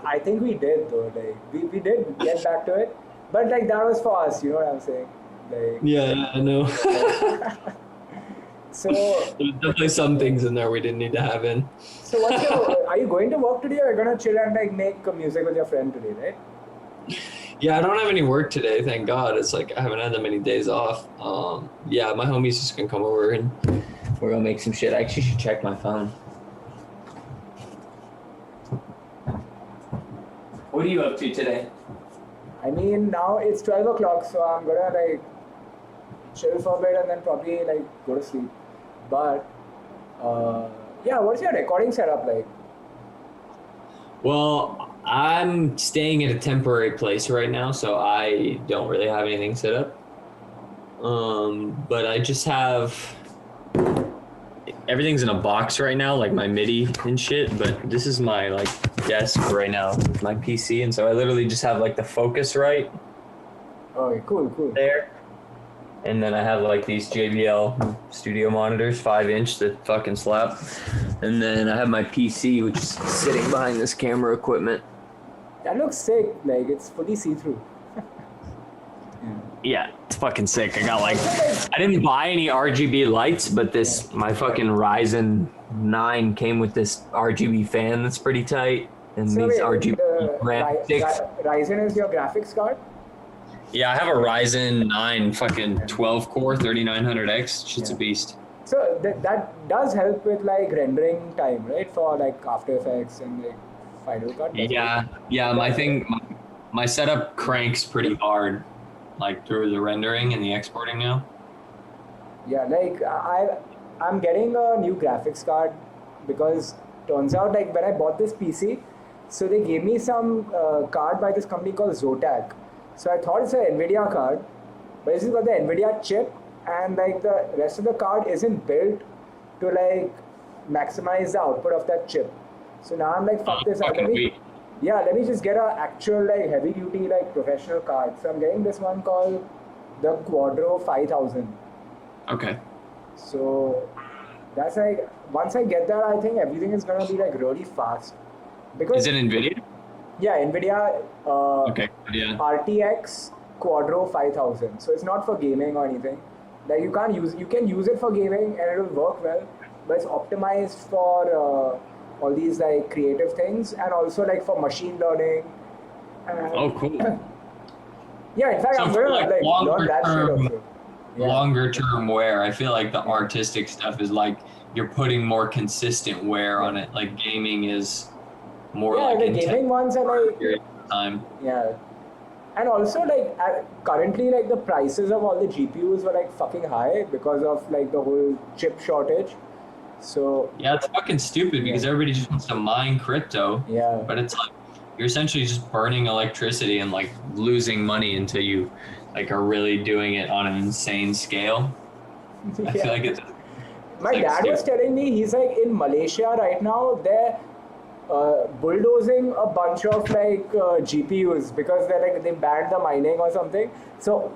I think we did though. Like we did get back to it, but like that was for us. You know what I'm saying? Like yeah, I know. So there's definitely some things in there we didn't need to have in. So are you going to work today, or are you gonna chill and like make music with your friend today, right? Yeah, I don't have any work today, thank God. It's like I haven't had that many days off. Yeah, my homie's just gonna come over and we're gonna make some shit. I actually should check my phone. What are you up to today? I mean, now it's 12 o'clock, so I'm gonna like chill for a bit and then probably like go to sleep. But yeah, what's your recording setup like? Well, I'm staying at a temporary place right now, so I don't really have anything set up. But I just have everything's in a box right now, like my MIDI and shit. But this is my like desk right now with my PC, and so I literally just have like the Focusrite. Okay, cool. There. And then I have like these JBL studio monitors, 5-inch that fucking slap. And then I have my PC, which is sitting behind this camera equipment. That looks sick. Like it's fully see-through. Yeah, it's fucking sick. I got like, I didn't buy any RGB lights, but my fucking Ryzen 9 came with this RGB fan that's pretty tight. And so these RGB graphics. Ryzen is your graphics card? Yeah, I have a Ryzen 9 fucking 12 core 3900X. Shit's a beast. So that does help with like rendering time, right? For like After Effects and like Final Cut. Yeah. My setup cranks pretty hard, like through the rendering and the exporting now. Yeah, like I'm getting a new graphics card because turns out like when I bought this PC, so they gave me some card by this company called Zotac. So I thought it's an NVIDIA card, but this has got the NVIDIA chip, and like the rest of the card isn't built to like maximize the output of that chip. So now I'm like, fuck this. Let me just get an actual like heavy duty like professional card. So I'm getting this one called the Quadro 5000. Okay. So that's like, once I get that, I think everything is gonna be like really fast. Because is it NVIDIA? Yeah, NVIDIA RTX Quadro 5000. So it's not for gaming or anything. Like you can use it for gaming and it will work well, but it's optimized for all these like creative things and also like for machine learning. Oh, cool. Yeah, in fact, so I'm gonna like learn that shit also. Yeah. Longer term wear. I feel like the artistic stuff is like you're putting more consistent wear on it. Like gaming is more like the gaming ones are like time. Yeah, And also like currently like the prices of all the GPUs were like fucking high because of like the whole chip shortage. So Yeah, it's fucking stupid because everybody just wants to mine crypto. Yeah. But it's like you're essentially just burning electricity and like losing money until you like are really doing it on an insane scale. I feel like it's my like dad was stupid. telling me he's like in Malaysia right now. They're bulldozing a bunch of like GPUs because they're like they banned the mining or something. So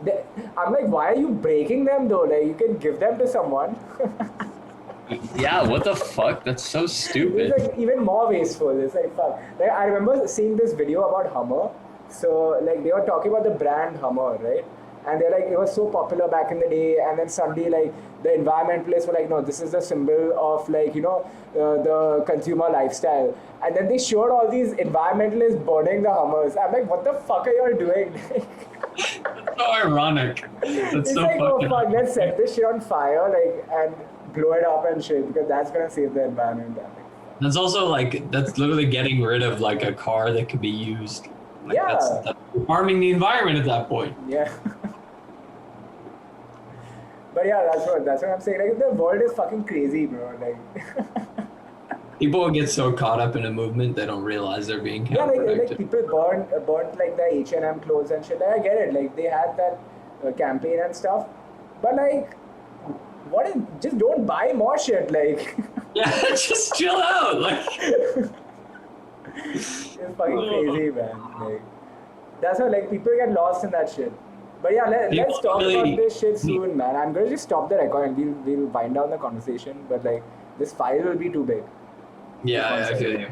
I'm like, why are you breaking them though? Like you can give them to someone. Yeah, what the fuck? That's so stupid. It's like even more wasteful. It's like fuck. Like I remember seeing this video about Hummer. So like they were talking about the brand Hummer, right? And they're like, it was so popular back in the day, and then suddenly like the environmentalists were like, no, this is the symbol of like, you know, the consumer lifestyle. And then they showed all these environmentalists burning the Hummers. I'm like, what the fuck are you all doing? That's so ironic. That's It's so like, oh fucking fuck, let's set this shit on fire, like, and blow it up and shit, because that's gonna save the environment. That's also like that's literally getting rid of like a car that could be used. Like, Yeah. that's harming the environment at that point. Yeah. But yeah, that's what I'm saying. Like the world is fucking crazy, bro. Like People get so caught up in a movement they don't realize they're being yeah, counterproductive. like people burnt like the H&M clothes and shit. Like, I get it. Like they had that campaign and stuff. But like, just don't buy more shit. Like Yeah, just chill out. Like it's fucking crazy, man. Like that's how like people get lost in that shit. But yeah, let's talk about this shit soon, man. I'm gonna just stop the record and we'll wind down the conversation. But like this file will be too big. yeah, I feel you.